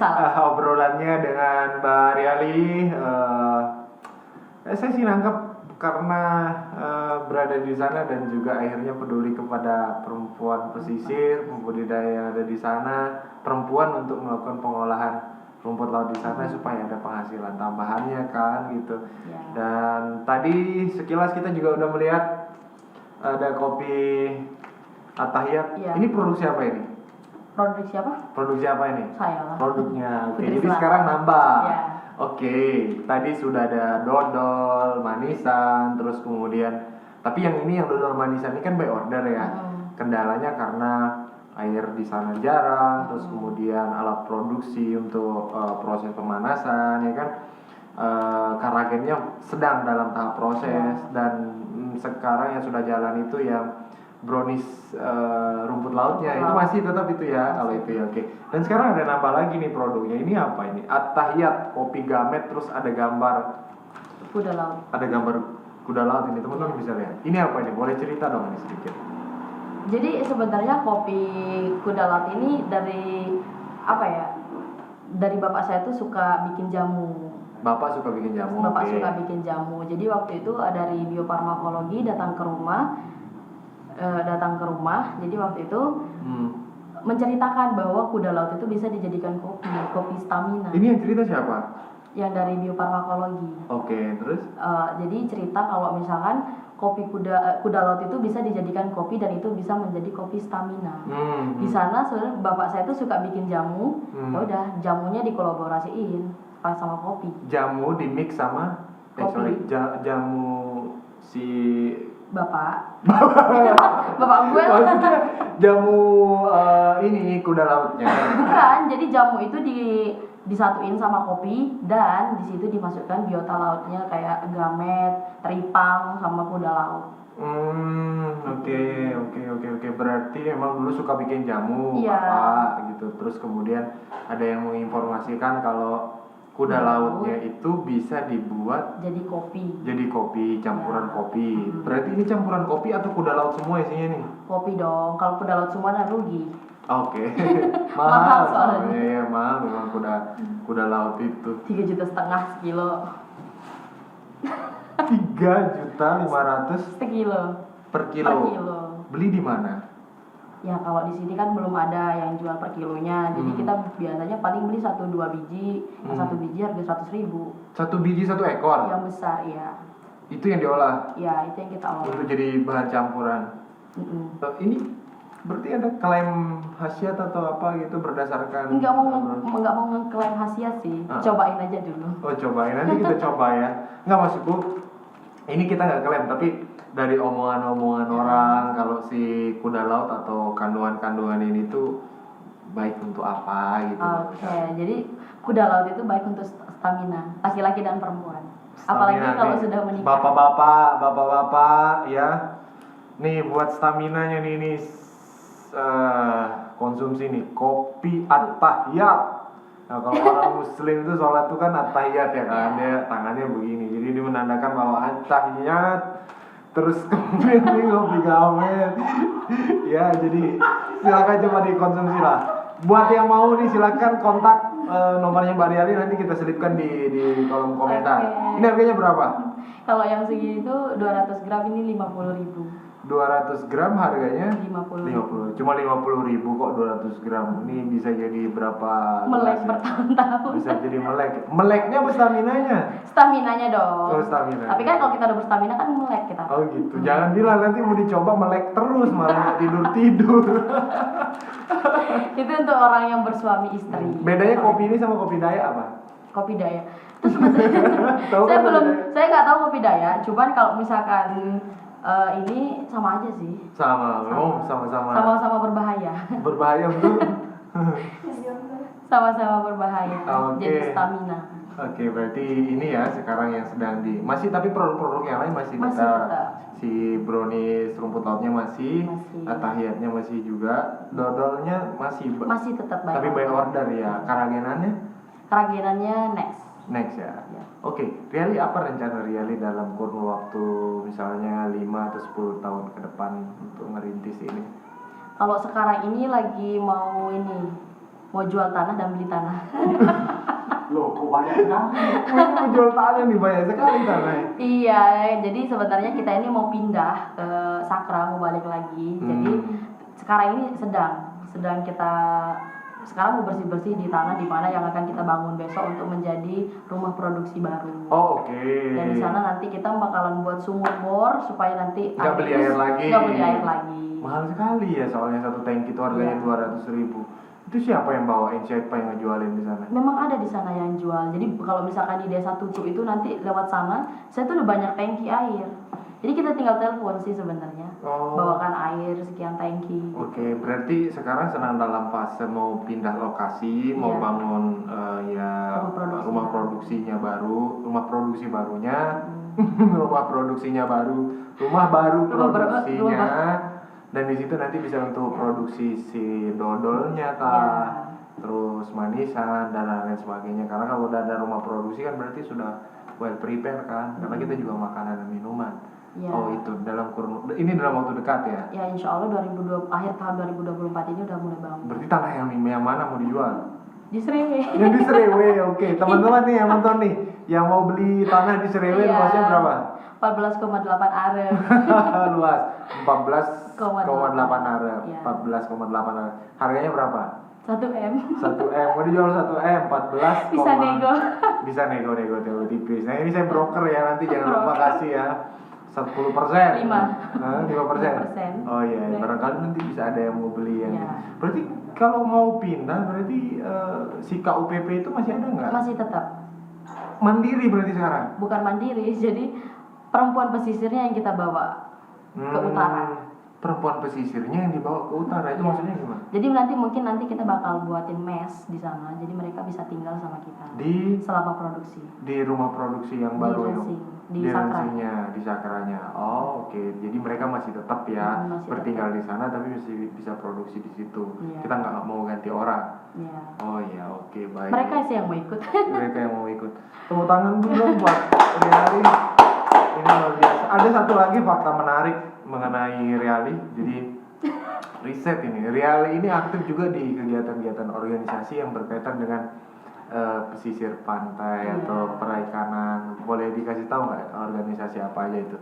S2: Salah.
S1: obrolannya dengan Mbak Riali. Saya sih nangkep karena berada di sana dan juga akhirnya peduli kepada perempuan pesisir, pembudidaya yang ada di sana, perempuan untuk melakukan pengolahan rumput laut di sana supaya ada penghasilan tambahannya kan gitu.
S2: Ya.
S1: Dan tadi sekilas kita juga udah melihat ada kopi At-Tahiyat.
S2: Ya.
S1: Ini produksi apa ini?
S2: Produk siapa?
S1: Produksi apa ini?
S2: Saya lah.
S1: Produknya. Oke,
S2: Putri
S1: jadi
S2: Selatan.
S1: sekarang nambah.
S2: Ya.
S1: Oke, tadi sudah ada dodol, manisan, terus kemudian tapi yang ini yang dodol manisan ini kan by order ya. Kendalanya karena air di sana jarang, terus kemudian alat produksi untuk proses pemanasan ya kan. Karagennya sedang dalam tahap proses dan sekarang yang sudah jalan itu yang brownies rumput lautnya itu masih tetap itu ya kalau itu ya. Oke. Dan sekarang ada nambah lagi nih produknya. Ini apa ini? At-Tahiyat kopi Gamet, terus ada gambar
S2: Kuda laut.
S1: kuda laut ini, teman-teman bisa lihat. Ini apa ini? Boleh cerita dong ini sedikit.
S2: Jadi sebenarnya kopi kuda laut ini dari apa ya? dari bapak saya tuh suka bikin jamu.
S1: Bapak suka bikin jamu.
S2: Bapak
S1: oke.
S2: suka bikin jamu. Jadi waktu itu dari biofarmakologi datang ke rumah. Jadi waktu itu menceritakan bahwa kuda laut itu bisa dijadikan kopi stamina.
S1: Ini yang cerita siapa?
S2: Yang dari biofarmakologi.
S1: Oke, terus?
S2: Jadi cerita kalau misalkan kopi kuda laut itu bisa dijadikan kopi dan itu bisa menjadi kopi stamina. Di sana sebenarnya bapak saya tuh suka bikin jamu. Ya udah, jamunya dikolaborasiin pas sama kopi.
S1: Jamu di mix sama
S2: kopi.
S1: Jamu si
S2: bapak gue.
S1: Maksudnya jamu ini kuda lautnya.
S2: Bukan, jadi jamu itu disatuin sama kopi dan di situ dimasukkan biota lautnya kayak gamet, teripang sama kuda laut.
S1: Oke. Berarti emang dulu suka bikin jamu,
S2: iya.
S1: Bapak gitu. Terus kemudian ada yang menginformasikan kalau kuda lautnya itu bisa dibuat
S2: jadi kopi,
S1: campuran kopi. Berarti ini campuran kopi atau kuda laut semua isinya nih?
S2: Kopi dong. Kalau kuda laut semua kan rugi.
S1: Oke.
S2: Mahal soalnya.
S1: Iya, mahal memang kuda laut itu.
S2: 3,5 juta sekilo.
S1: 3.500.000 per kilo. Beli di mana?
S2: Ya kalau di sini kan belum ada yang jual per kilonya. Jadi kita biasanya paling beli 1-2 biji. Yang 1 biji harga 100.000.
S1: 1 biji 1 ekor?
S2: Yang besar, iya.
S1: Itu yang diolah?
S2: Iya, itu yang kita olah.
S1: Untuk jadi bahan campuran. Ini berarti ada klaim khasiat atau apa gitu berdasarkan?
S2: Enggak mau ngeklaim khasiat sih. Cobain aja dulu.
S1: Oh, cobain, nanti kita coba ya. Enggak, maksudku ini kita nggak klaim, tapi dari omongan-omongan orang kalau si kuda laut atau kandungan-kandungan ini tuh baik untuk apa gitu.
S2: Oke, jadi kuda laut itu baik untuk stamina laki-laki dan perempuan.
S1: Stamina,
S2: apalagi kalau sudah menikah.
S1: Bapak-bapak ya. Nih buat staminanya nih konsumsi nih kopi at-tahiyat. Nah, kalau orang muslim itu sholat itu kan at-tahiyat ya kan, dia tangannya begini. Jadi dia menandakan bahwa at-tahiyat. Terus kemudian nih kopi gamet. Ya, jadi silakan coba dikonsumsi lah. Buat yang mau nih silakan kontak nomornya Mbak Riali, nanti kita selipkan di kolom komentar.
S2: Okay.
S1: Ini harganya berapa?
S2: Kalau yang segini itu 200 gram ini 50.000.
S1: 200 gram harganya
S2: 50.
S1: Cuma 50.000 kok 200 gram. Ini bisa jadi berapa?
S2: Melek bertahun-tahun.
S1: Bisa jadi melek. Meleknya apa staminanya?
S2: Staminanya dong.
S1: Oh, stamina.
S2: Tapi kan kalau kita udah berstamina kan melek kita.
S1: Oh gitu. Jangan bilang nanti mau dicoba melek terus malah tidur.
S2: Itu untuk orang yang bersuami istri.
S1: Bedanya kopi ini sama kopi Dayak apa?
S2: Kopi Dayak. Terus sebenarnya saya nggak tahu kopi Dayak. Cuman kalau misalkan ini sama aja sih. Sama-sama berbahaya.
S1: Berbahaya betul.
S2: Sama-sama berbahaya.
S1: Okay.
S2: Jadi stamina.
S1: Oke, berarti ini ya sekarang yang sedang tapi produk-produk yang lain masih
S2: tetap.
S1: Si brownies rumput lautnya masih. Tahiyatnya masih juga, dodolnya masih
S2: tetap
S1: tapi by order ya.
S2: Keraginannya next
S1: ya. Oke, Riali, apa rencana Riali dalam kurun waktu misalnya 5 atau 10 tahun ke depan untuk ngerintis ini?
S2: Kalau sekarang ini lagi mau jual tanah dan beli tanah.
S1: Loh, kok banyak sekali? Mau jual tanah nih, banyak sekali tanah.
S2: Iya, jadi sebenarnya kita ini mau pindah ke Sakra, mau balik lagi. Jadi sekarang ini sedang kita sekarang mau bersih-bersih di tanah di mana yang akan kita bangun besok untuk menjadi rumah produksi baru.
S1: Oh, oke.
S2: Dan di sana nanti kita bakalan buat sumur bor supaya nanti
S1: nggak beli air lagi.
S2: lagi.
S1: Mahal sekali ya, soalnya satu tangki itu harganya 200.000. Itu siapa yang bawain, siapa yang ngejualin di sana?
S2: Memang ada di sana yang jual. Jadi kalau misalkan di Desa Tucu itu nanti lewat sana, saya tuh udah banyak tangki air. Jadi kita tinggal telepon sih sebenarnya. Bawakan air sekian tangki.
S1: Oke, berarti sekarang sedang dalam fase mau pindah lokasi, mau bangun rumah produksinya baru, rumah produksi barunya, rumah produksinya baru, rumah baru produksinya. Dan di situ nanti bisa untuk produksi si dodolnya terus manisan dan lain sebagainya. Karena kalau udah ada rumah produksi kan berarti sudah well prepare kan, karena kita juga makanan dan minuman. Ya. Oh itu dalam waktu dekat ya?
S2: Ya insya Allah akhir tahun 2024 ini udah mulai bangun.
S1: Berarti tanah yang mana mau dijual?
S2: Di Serewe.
S1: Yang di Serewe, oke. Teman-teman nih yang nonton nih, yang mau beli tanah di Serewe
S2: Iya.
S1: luasnya berapa?
S2: 14,8 are.
S1: Luas 14,8 are.
S2: Iya.
S1: 14,8 are. Harganya berapa?
S2: 1 M.
S1: 1 M. Mau dijual 1 M, 14.
S2: Bisa nego.
S1: Bisa nego tipis. Nah, ini saya broker ya, nanti jangan lupa
S2: Broker.
S1: kasih ya. 10%. 5%.
S2: 5%.
S1: Oh iya, barangkali nanti bisa ada yang mau beli yang.
S2: Iya.
S1: Berarti kalau mau pindah berarti si KUPP itu masih ada nggak?
S2: Masih tetap.
S1: Mandiri berarti sekarang.
S2: Bukan mandiri, jadi perempuan pesisirnya yang kita bawa ke utara.
S1: Perempuan pesisirnya yang dibawa ke utara itu
S2: Iya.
S1: maksudnya gimana?
S2: Jadi nanti kita bakal buatin mes di sana, jadi mereka bisa tinggal sama kita selama produksi.
S1: Di rumah produksi yang
S2: Di
S1: baru
S2: Rensing, di Sakra.
S1: di Sakranya. Oh, oke. Jadi mereka masih tetap ya
S2: Masih
S1: bertinggal di sana tapi masih bisa produksi di situ.
S2: Iya.
S1: Kita nggak mau ganti orang.
S2: Iya.
S1: Oh iya, oke, baik.
S2: Mereka sih yang mau ikut.
S1: Mereka yang mau ikut. Tepuk tangan dulu dong buat Riali. Ini luar biasa. Ada satu lagi fakta menarik mengenai Riali. Jadi riset ini. Riali ini aktif juga di kegiatan-kegiatan organisasi yang berkaitan dengan pesisir pantai atau perikanan. Boleh dikasih tahu nggak organisasi apa aja itu?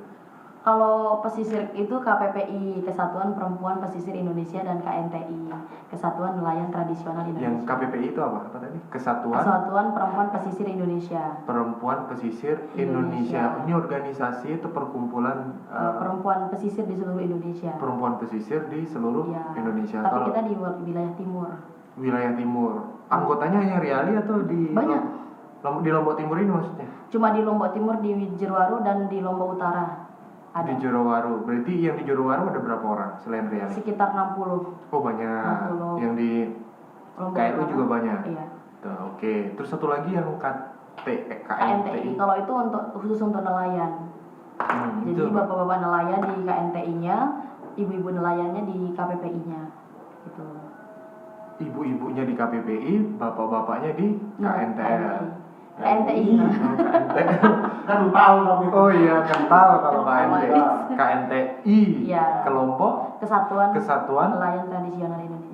S2: Kalau pesisir itu KPPI, Kesatuan Perempuan Pesisir Indonesia, dan KNTI, Kesatuan Nelayan Tradisional Indonesia.
S1: Yang KPPI itu apa? Apa tadi? Kesatuan
S2: Perempuan Pesisir Indonesia.
S1: Perempuan Pesisir Indonesia. Ini organisasi itu perkumpulan
S2: perempuan pesisir di seluruh Indonesia.
S1: perempuan pesisir di seluruh
S2: Iya.
S1: Indonesia.
S2: Tapi
S1: Kalau
S2: kita di wilayah timur.
S1: wilayah timur, anggotanya hanya Riali atau di
S2: Banyak.
S1: Di Lombok Timur ini maksudnya?
S2: Cuma di Lombok Timur, di Jeruwaru, dan di Lombok Utara ada.
S1: Di Jerowaru. Berarti yang di Jerowaru ada berapa orang selain Riali?
S2: Sekitar 60.
S1: Oh banyak.
S2: 60.
S1: Yang di
S2: Lombok
S1: KNU
S2: Utara.
S1: juga banyak.
S2: Iya.
S1: Tuh, oke. Terus satu lagi yang
S2: KNTI.
S1: KNTI.
S2: Kalau itu khusus untuk nelayan. Jadi
S1: itu apa?
S2: bapak-bapak nelayan di KNTI-nya, ibu-ibu nelayannya di KPPI-nya. Gitu.
S1: Ibu-ibunya di KPPI, bapak-bapaknya di KNTL.
S2: KNTI.
S1: Oh, KNTL.
S3: Kental kamu itu.
S1: Oh iya, kental kalau
S2: Kental.
S1: KNTI.
S2: Iya.
S1: Kelompok
S2: Kesatuan
S1: Nelayan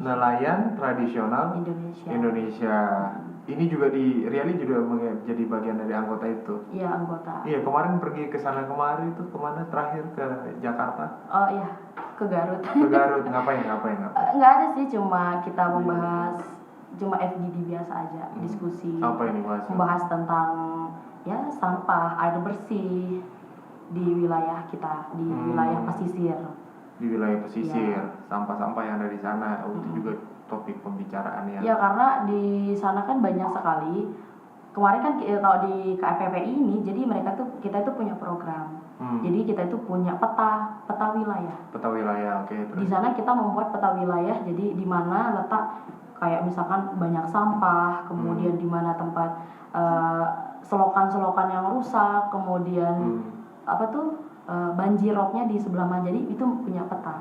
S2: Nelayan Tradisional
S1: Tradisional
S2: Indonesia.
S1: Ini juga di Riali juga menjadi bagian dari anggota itu.
S2: Iya, anggota.
S1: Iya, kemarin pergi ke sana kemari itu kemana terakhir ke Jakarta?
S2: Oh iya, ke Garut.
S1: Ke Garut ngapain?
S2: Nggak ada sih, cuma kita membahas cuma FGD biasa aja, diskusi.
S1: Apa ini bahas?
S2: Membahas tentang ya sampah, air bersih di wilayah kita, di wilayah pesisir.
S1: Di wilayah pesisir,
S2: Iya.
S1: sampah-sampah yang ada di sana. Oh, itu juga topik pembicaraan ya.
S2: Ya karena di sana kan banyak sekali. Kemarin kan kalau di KPPI ini, jadi kita itu punya program. Jadi kita itu punya peta wilayah.
S1: Peta wilayah, oke.
S2: Di
S1: Terus
S2: sana kita membuat peta wilayah, jadi di mana letak kayak misalkan banyak sampah, kemudian di mana tempat selokan-selokan yang rusak, kemudian banjir roobnya di sebelah mana. Jadi itu punya peta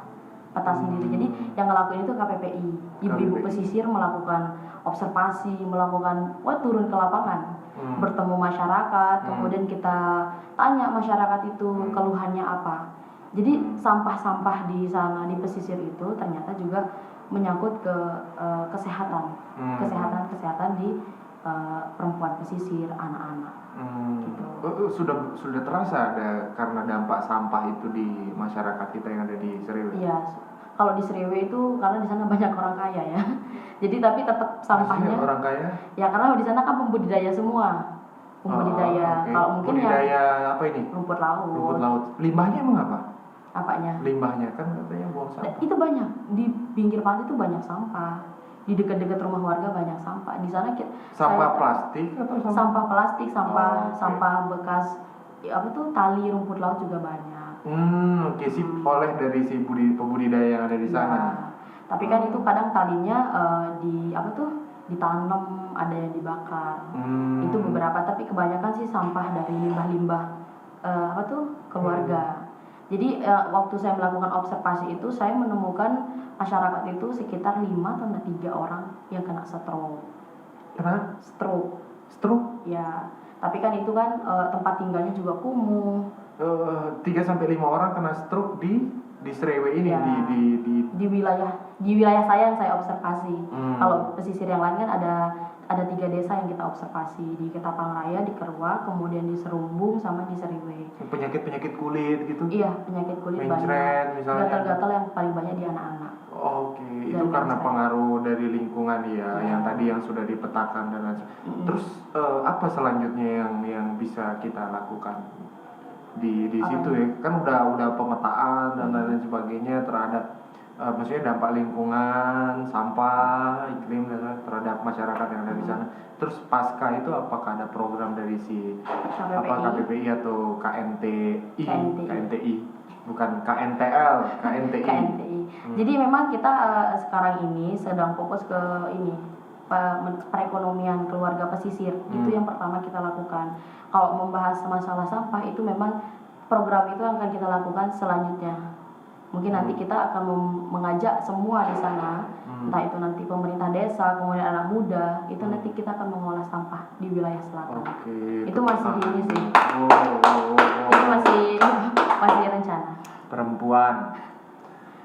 S2: sendiri. Jadi yang ngelakuin itu KPPI. Ibu-ibu pesisir melakukan observasi, melakukan turun ke lapangan, bertemu masyarakat, kemudian kita tanya masyarakat itu keluhannya apa. Jadi sampah-sampah di sana di pesisir itu ternyata juga menyangkut ke kesehatan di perempuan pesisir, anak-anak. Gitu.
S1: Sudah terasa ada karena dampak sampah itu di masyarakat kita yang ada di Serewe.
S2: Iya, kalau di Serewe itu karena di sana banyak orang kaya ya. Jadi tapi tetap sampahnya.
S1: Maksudnya orang kaya?
S2: Ya karena di sana kan pembudidaya semua. Pembudidaya.
S1: Okay.
S2: Kalau mungkin
S1: budidaya apa ini?
S2: Rumput laut.
S1: Rumput laut. Limbahnya emang apa?
S2: Apanya?
S1: Limbahnya kan katanya buang sampah.
S2: Itu banyak di pinggir pantai itu banyak sampah. Di dekat-dekat rumah warga banyak sampah. Di sana
S1: sampah plastik atau
S2: sampah plastik, sampah
S1: okay.
S2: sampah bekas tali rumput laut juga banyak.
S1: Oke sih, oleh dari si pembudidaya yang ada di sana.
S2: Ya. Tapi kan itu kadang talinya ditanam, ada yang dibakar. Itu beberapa, tapi kebanyakan sih sampah dari limbah-limbah keluarga. Jadi waktu saya melakukan observasi itu, saya menemukan masyarakat itu sekitar 5 atau 3 orang yang kena stroke.
S1: Kena? Stroke?
S2: Ya, tapi kan itu kan tempat tinggalnya juga kumuh.
S1: 3-5 orang kena stroke di di Serewe ini
S2: Ya.
S1: di
S2: di wilayah saya yang saya observasi. Kalau pesisir yang lain kan ada 3 desa yang kita observasi, di Ketapang Raya, di Kerwa, kemudian di Serumbung sama di Seriwe.
S1: penyakit kulit gitu.
S2: Iya, penyakit kulit
S1: Mencret,
S2: banyak.
S1: misalnya.
S2: Gatal-gatal yang paling banyak di anak-anak.
S1: Oke, itu
S2: Dan
S1: karena
S2: mencret.
S1: pengaruh dari lingkungan ya, yang tadi yang sudah dipetakan dan lain. Terus apa selanjutnya yang bisa kita lakukan di situ ya? Kan udah pemetaan dan lain sebagainya terhadap maksudnya dampak lingkungan, sampah, iklim dan lain terhadap masyarakat yang ada di sana. Terus pasca itu apakah ada program dari si KPPI atau KNTI, bukan KNTL, KNTI.
S2: Jadi memang kita sekarang ini sedang fokus ke ini perekonomian keluarga pesisir. Itu yang pertama kita lakukan. Kalau membahas masalah sampah itu memang program itu akan kita lakukan selanjutnya. Mungkin nanti kita akan mengajak semua di sana, entah itu nanti pemerintah desa, kemudian anak muda, itu nanti kita akan mengolah sampah di wilayah selatan. Itu masih ini sih. Itu masih rencana.
S1: Perempuan,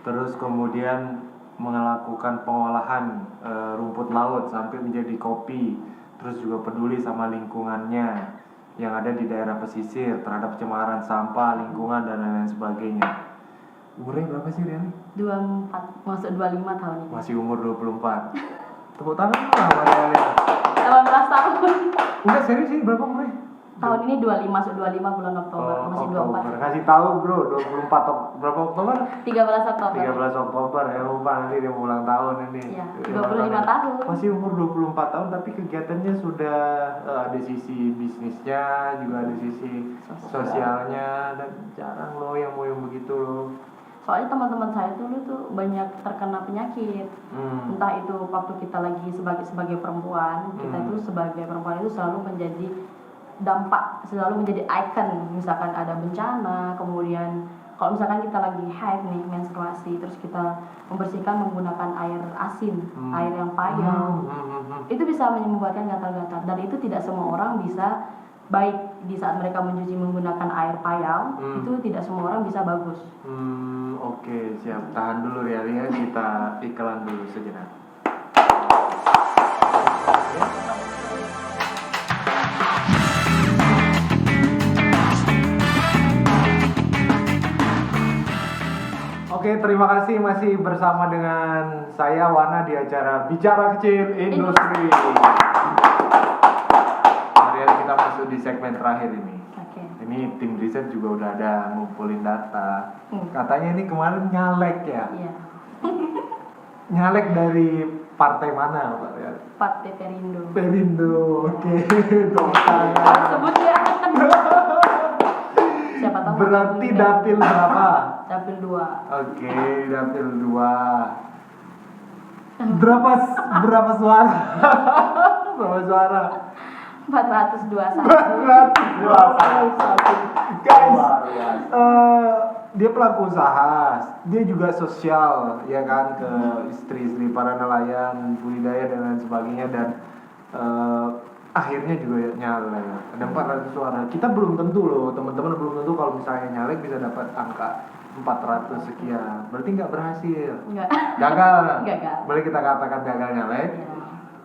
S1: terus kemudian melakukan pengolahan rumput laut sampai menjadi kopi, terus juga peduli sama lingkungannya yang ada di daerah pesisir terhadap pencemaran sampah, lingkungan dan lain-lain sebagainya. Umurnya berapa sih Riani?
S2: 24, masuk 25 tahun ini.
S1: Masih umur 24. Tepuk tangan lah buat Riani.
S2: 18 tahun.
S1: Enggak serius sih, berapa umurnya?
S2: Tahun ini 25, masuk 25 bulan Oktober, masih
S1: Oktober.
S2: 24.
S1: Kasih tahu bro, 24 berapa Oktober?
S2: 13 Oktober.
S1: 13 Oktober ya, lupa nanti dia mau ulang tahun ini.
S2: Iya, 25 tahun.
S1: Masih umur 24 tahun tapi kegiatannya sudah ada sisi bisnisnya, juga ada sisi sosialnya, dan jarang loh yang mau yang begitu loh.
S2: Soalnya teman-teman saya dulu tuh banyak terkena penyakit. Entah itu waktu kita lagi sebagai perempuan, kita itu sebagai perempuan itu selalu menjadi dampak, selalu menjadi icon. Misalkan ada bencana, kemudian kalau misalkan kita lagi haid nih, menstruasi, terus kita membersihkan menggunakan air asin, air yang payau, itu bisa membuatkan gatal-gatal, dan itu tidak semua orang bisa baik di saat mereka mencuci menggunakan air payau. Itu tidak semua orang bisa bagus.
S1: Oke, siap. Tahan dulu ya, kita iklan dulu sejenak. Oke, terima kasih masih bersama dengan saya Wana di acara Bicara Kecil Industri. Kemudian kita masuk di segmen terakhir ini.
S2: Oke.
S1: Ini tim riset juga udah ada ngumpulin data. Katanya ini kemarin nyalek ya.
S2: Iya.
S1: Nyalek dari partai mana, Pak?
S2: Partai Perindo.
S1: Perindo. Oke.
S2: Sebut ya. Siapa tahu.
S1: Berarti dapil berapa?
S2: Dapil 2.
S1: Oke, dapil 2. Berapa suara? Berapa suara?
S2: 421.
S1: 421. Guys, dia pelaku usaha, dia juga sosial, ya kan, ke istri-istri para nelayan, budidaya dan lain sebagainya, dan akhirnya juga nyalek. Ada 400 suara. Kita belum tentu loh, teman-teman belum tentu kalau misalnya nyalek bisa dapat angka 400 sekian. Berarti nggak berhasil.
S2: Enggak.
S1: Gagal.
S2: Gagal.
S1: Boleh kita katakan gagal nyalek?
S2: Ya.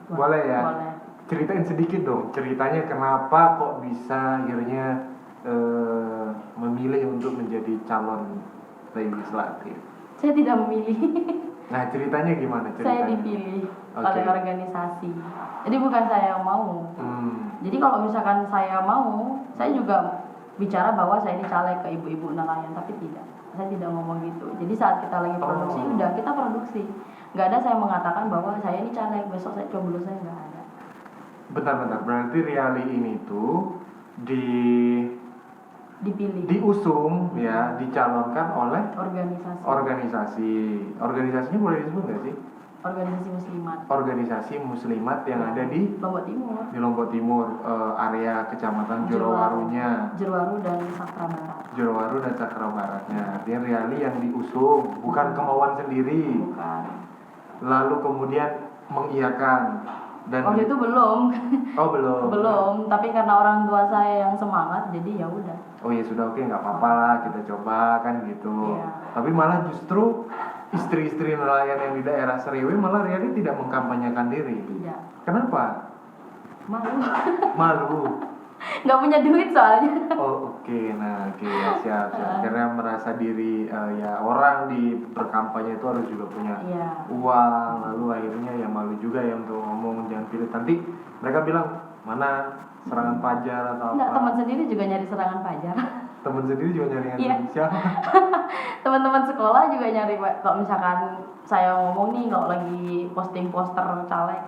S1: Boleh ya.
S2: Boleh.
S1: Ceritain sedikit dong, ceritanya kenapa kok bisa akhirnya memilih untuk menjadi calon legislatif.
S2: Saya tidak memilih.
S1: Nah, ceritanya gimana?
S2: Saya dipilih
S1: Oke.
S2: oleh organisasi. Jadi bukan saya yang mau. Jadi kalau misalkan saya mau, saya juga bicara bahwa saya ini caleg ke ibu-ibu nelayan, tapi tidak. Saya tidak ngomong gitu. Jadi saat kita lagi produksi, udah kita produksi. Nggak ada saya mengatakan bahwa saya ini caleg, besok saya coblos, saya nggak ada.
S1: Bentar. Berarti Riali ini tuh
S2: dipilih,
S1: diusung ya, dicalonkan oleh organisasi. Organisasinya boleh disebut nggak sih?
S2: Organisasi muslimat.
S1: Organisasi muslimat yang ada di
S2: Lombok Timur.
S1: Di Lombok Timur, area kecamatan Jorowarunya.
S2: Jerowaru dan Sakra Barat.
S1: Jorowaru dan Sakra Baratnya. Artinya Riali yang diusung, bukan kemauan sendiri.
S2: Bukan.
S1: Lalu kemudian mengiyakan Dan
S2: waktu itu belum.
S1: Oh belum.
S2: Belum, tapi karena orang tua saya yang semangat, jadi ya udah.
S1: Oh ya sudah, oke, nggak apa-apa lah, kita coba kan gitu.
S2: Iya.
S1: Tapi malah justru istri-istri nelayan yang di daerah Seriwe malah Riani tidak mengkampanyekan diri.
S2: Tidak.
S1: Kenapa?
S2: Malu.
S1: Malu.
S2: Nggak punya duit soalnya.
S1: Oh oke, nah oke, ya, siap. Karena merasa diri ya orang di berkampanye itu harus juga punya
S2: Iya.
S1: uang, lalu akhirnya ya malu juga ya untuk ngomong jangan pilih. Nanti mereka bilang mana serangan pajar atau
S2: Enggak,
S1: apa?
S2: teman sendiri juga nyari serangan pajar.
S1: Temen sendiri juga nyari yang
S2: Iya.
S1: siapa?
S2: Teman-teman sekolah juga nyari, kalau misalkan saya ngomong nih kalau lagi posting poster caleg.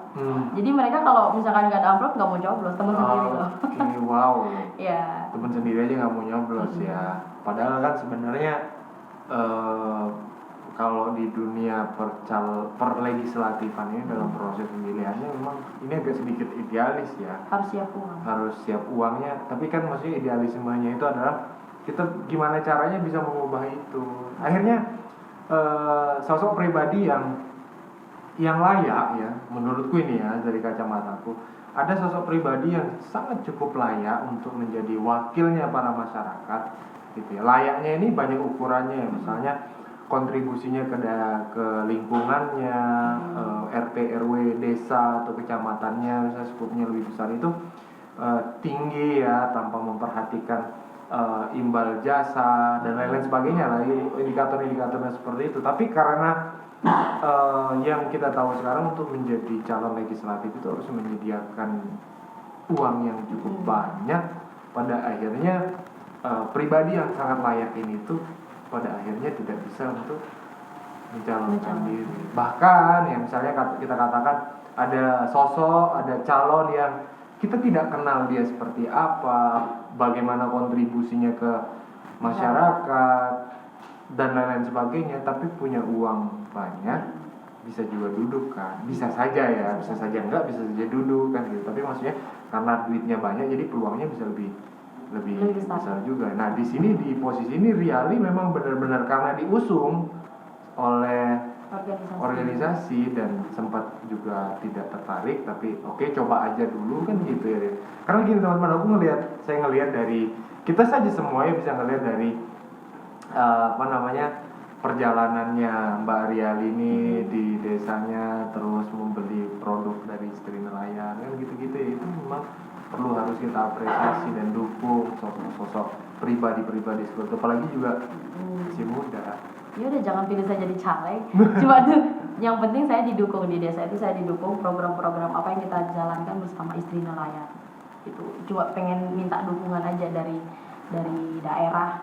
S2: Jadi mereka kalau misalkan nggak ada amplop nggak mau coblos, teman sendiri loh.
S1: Oke, wow.
S2: Iya.
S1: Temen sendiri aja nggak mau nyoblos ya. Padahal kan sebenarnya kalau di dunia perlegislatifan ini dalam proses pemilihannya memang ini agak sedikit idealis ya.
S2: Harus siap uang.
S1: Harus siap uangnya. Tapi kan maksudnya idealismenya itu adalah kita gimana caranya bisa mengubah itu. Akhirnya sosok pribadi yang layak ya, menurutku ini ya dari kacamataku, ada sosok pribadi yang sangat cukup layak untuk menjadi wakilnya para masyarakat gitu ya. Layaknya ini banyak ukurannya, misalnya kontribusinya ke lingkungannya, RT RW desa atau kecamatannya misalnya skupnya lebih besar itu tinggi ya, tanpa memperhatikan imbal jasa dan lain-lain sebagainya lah, indikator-indikatornya seperti itu. Tapi karena yang kita tahu sekarang untuk menjadi calon legislatif itu harus menyediakan uang yang cukup banyak, pada akhirnya pribadi yang sangat layak ini tuh pada akhirnya tidak bisa untuk mencalonkan diri. Bahkan ya misalnya kita katakan ada sosok, ada calon yang kita tidak kenal dia seperti apa, bagaimana kontribusinya ke masyarakat dan lain-lain sebagainya, tapi punya uang banyak, bisa juga duduk kan, bisa saja ya, bisa saja enggak, bisa saja duduk kan gitu. Tapi maksudnya karena duitnya banyak, jadi peluangnya bisa lebih besar juga. Nah di sini di posisi ini Riali memang benar-benar karena diusung oleh organisasi dan sempat juga tidak tertarik, tapi oke, coba aja dulu kan gitu ya. Karena gini teman-teman, saya ngelihat dari kita saja semua ya bisa ngelihat dari perjalanannya Mbak Riali ini di desanya, terus membeli produk dari istri nelayan kan gitu-gitu ya. Itu memang perlu harus kita apresiasi dan dukung sosok pribadi-pribadi seperti itu, apalagi juga masih muda.
S2: Ya udah, jangan pilih saya jadi caleg. Cuma tuh yang penting saya didukung di desa itu, saya didukung program-program apa yang kita jalankan bersama istri nelayan. Itu cuma pengen minta dukungan aja dari daerah,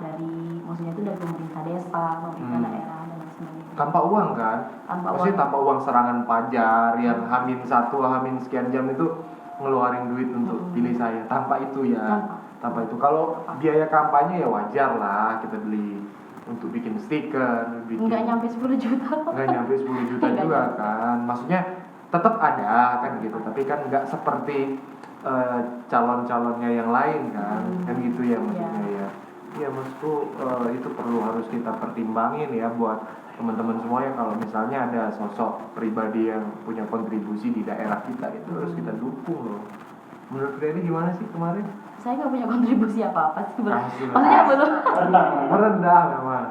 S2: maksudnya itu dari pemerintah desa, pemerintah daerah dan sebagainya.
S1: Tanpa uang kan? Maksudnya tanpa uang serangan pajar yang H-1, H- sekian jam itu ngeluarin duit untuk pilih saya. Tanpa itu ya. Tanpa itu. Kalau biaya kampanye ya wajar lah kita beli untuk bikin stiker,
S2: nggak nyampe 10 juta.
S1: Nggak nyampe 10 juta juga kan. Maksudnya tetap ada kan gitu, tapi kan nggak seperti calon-calonnya yang lain kan. Kan gitu ya maksudnya ya. Ya maksudku itu harus kita pertimbangin ya buat teman-teman semua ya, kalau misalnya ada sosok pribadi yang punya kontribusi di daerah kita, itu harus kita dukung loh. Menurut Reni gimana sih kemarin?
S2: Saya nggak punya kontribusi apa-apa sih,
S1: maksudnya
S2: belum.
S1: Merendah memang.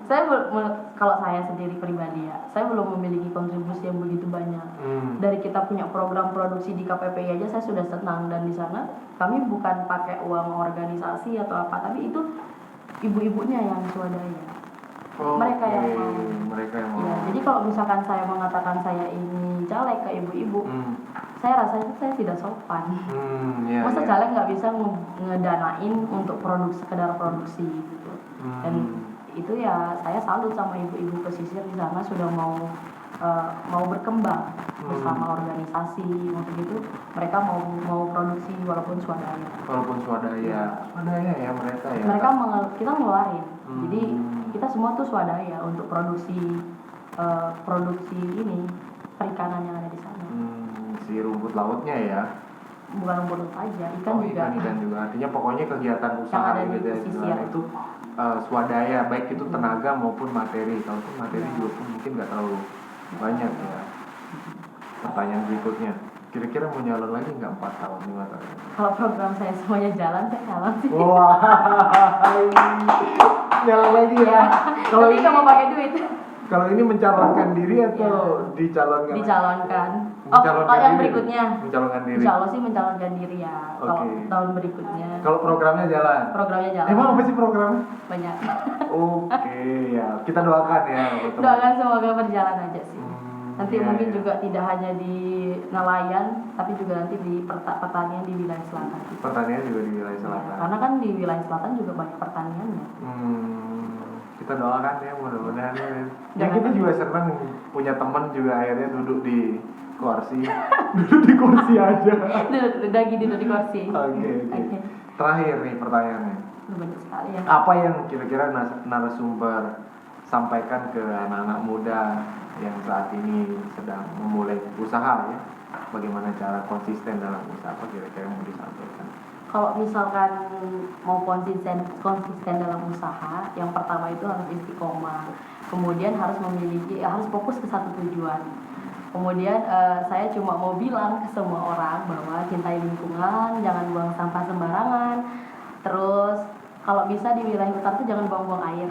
S2: Saya kalau saya sendiri pribadi ya, saya belum memiliki kontribusi yang begitu banyak. Dari kita punya program produksi di KPPI aja saya sudah senang, dan di sana kami bukan pakai uang organisasi atau apa, tapi itu ibu-ibunya yang swadaya. Mereka yang mau. Ya, jadi kalau misalkan saya mengatakan saya ini caleg ke ibu-ibu, saya rasanya saya tidak sopan. Masa caleg nggak bisa ngedanain untuk sekedar produksi gitu. Dan itu ya saya salut sama ibu-ibu pesisir di sana, sudah mau berkembang bersama organisasi untuk itu. Mereka mau produksi walaupun swadaya. Swadaya ya mereka ya. Kita ngeluarin. Jadi kita semua tuh swadaya untuk produksi ini perikanan yang ada di sana.
S1: Si rumput lautnya ya.
S2: Bukan rumput laut aja, ikan juga. Artinya
S1: pokoknya kegiatan usaha gitu itu swadaya, baik itu tenaga maupun materi. Kalaupun materi juga mungkin nggak terlalu banyak ya. Pertanyaan berikutnya, kira-kira mau nyalon lagi nggak 4 tahun, 5 tahun?
S2: Kalau program saya semuanya jalan, saya calon sih.
S1: Wah, nyalon lagi ya. Kalau
S2: Tapi
S1: ini
S2: nggak mau pakai duit.
S1: Kalau ini mencalonkan diri atau dicalonkan?
S2: Dicalonkan.
S1: Mencalonkan
S2: Kalau yang
S1: diri.
S2: Berikutnya.
S1: Mencalonkan diri.
S2: Insya Allah sih mencalonkan diri ya. Kalau
S1: Oke.
S2: tahun berikutnya.
S1: Kalau programnya jalan.
S2: Programnya jalan.
S1: Emang apa sih programnya?
S2: Banyak.
S1: Oke, ya. Kita doakan ya. Betul.
S2: Doakan semoga berjalan aja sih. Nanti
S1: iya,
S2: mungkin
S1: iya.
S2: juga tidak hanya di nelayan, tapi juga nanti di pertanian di wilayah selatan.
S1: Pertanian juga di wilayah selatan.
S2: Karena kan di wilayah selatan juga banyak pertaniannya.
S1: Kita doakan ya, mudah-mudahan ya. Ya
S2: Jangan.
S1: kita juga senang punya teman juga akhirnya duduk di kursi. Duduk di kursi aja.
S2: Duduk di kursi.
S1: Oke. Terakhir nih pertanyaannya.
S2: Banyak sekali ya.
S1: Apa yang kira-kira narasumber sampaikan ke anak-anak muda yang saat ini sedang memulai usaha ya? Bagaimana cara konsisten dalam usaha, apa kira-kira yang mau disampaikan?
S2: Kalau misalkan mau konsisten dalam usaha, yang pertama itu harus istiqomah. Kemudian harus fokus ke satu tujuan. Kemudian saya cuma mau bilang ke semua orang bahwa cintai lingkungan, jangan buang sampah sembarangan. Terus kalau bisa di wilayah utara itu jangan buang-buang air.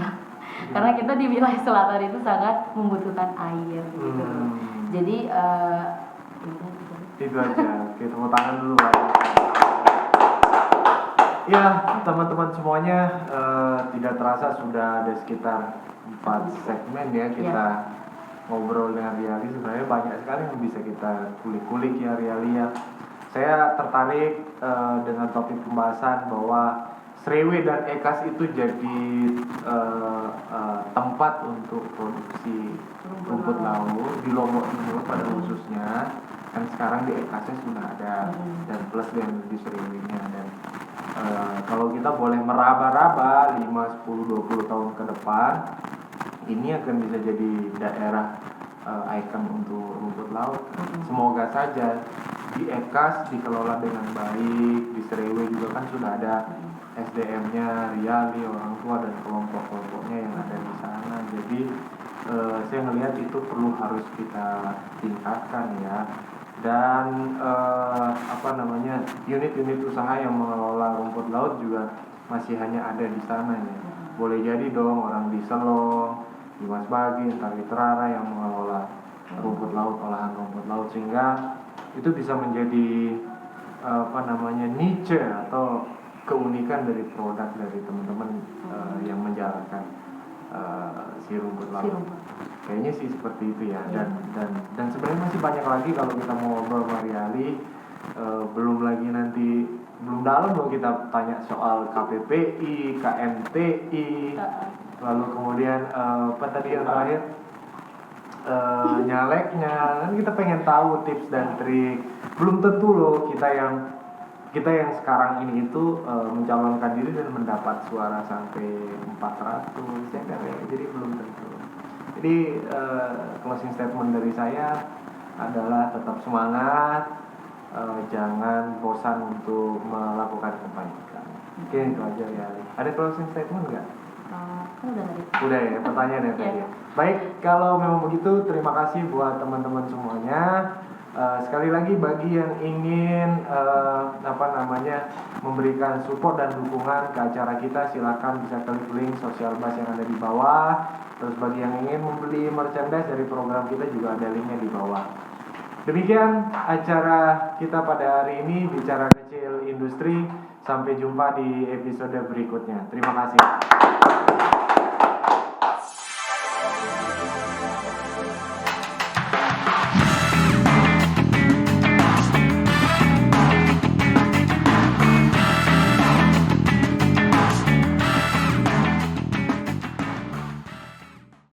S2: Karena kita di wilayah selatan itu sangat membutuhkan air gitu. Jadi
S1: itu aja. Oke, tepuk tangan dulu Pak. Ya, teman-teman semuanya, tidak terasa sudah ada sekitar 4 segmen ya kita ngobrol dengan Riali. Sebenarnya banyak sekali yang bisa kita kulik-kulik ya Riali ya. Saya tertarik dengan topik pembahasan bahwa Srewe dan Ekas itu jadi tempat untuk produksi rumput laut di Lombok Timur pada khususnya. Kan sekarang di Ekasnya sudah ada dan plus yang di Srewe-nya. Dan kalau kita boleh meraba-raba 5, 10, 20 tahun ke depan, ini akan bisa jadi daerah ikon untuk rumput laut. Semoga saja di Ekas dikelola dengan baik, di Srewe juga kan sudah ada SDM-nya, Riali, orang tua dan kelompok-kelompoknya yang ada di sana. Jadi saya melihat itu perlu harus kita tingkatkan ya. Dan unit-unit usaha yang mengelola rumput laut juga masih hanya ada di sana ya. Boleh jadi dong orang di Selong, di Masbagi, entar di Terara yang mengelola rumput laut, olahan rumput laut, sehingga itu bisa menjadi niche atau keunikan dari produk dari teman-teman yang menjalankan si rumput laut. Kayaknya sih seperti itu ya. Dan sebenarnya masih banyak lagi kalau kita mau ngobrol sama Riali. Belum dalam loh kita tanya soal KPPI, KMTI, lalu kemudian apa tadi yang terakhir nyaleknya. Kan kita pengen tahu tips dan trik. Belum tentu loh kita yang sekarang ini itu mencalonkan diri dan mendapat suara sampai 400 ya kan ya. Jadi belum tentu. Jadi closing statement dari saya adalah tetap semangat, jangan bosan untuk melakukan kebaikan. Oke, itu aja ya. Ada closing statement nggak? Udah ya, pertanyaan ya tadi. Baik, kalau memang begitu terima kasih buat teman-teman semuanya. Sekali lagi bagi yang ingin memberikan support dan dukungan ke acara kita, silakan bisa klik link Social Buzz yang ada di bawah. Terus bagi yang ingin membeli merchandise dari program kita juga ada linknya di bawah. Demikian acara kita pada hari ini, Bicara Kecil Industri. Sampai jumpa di episode berikutnya. Terima kasih.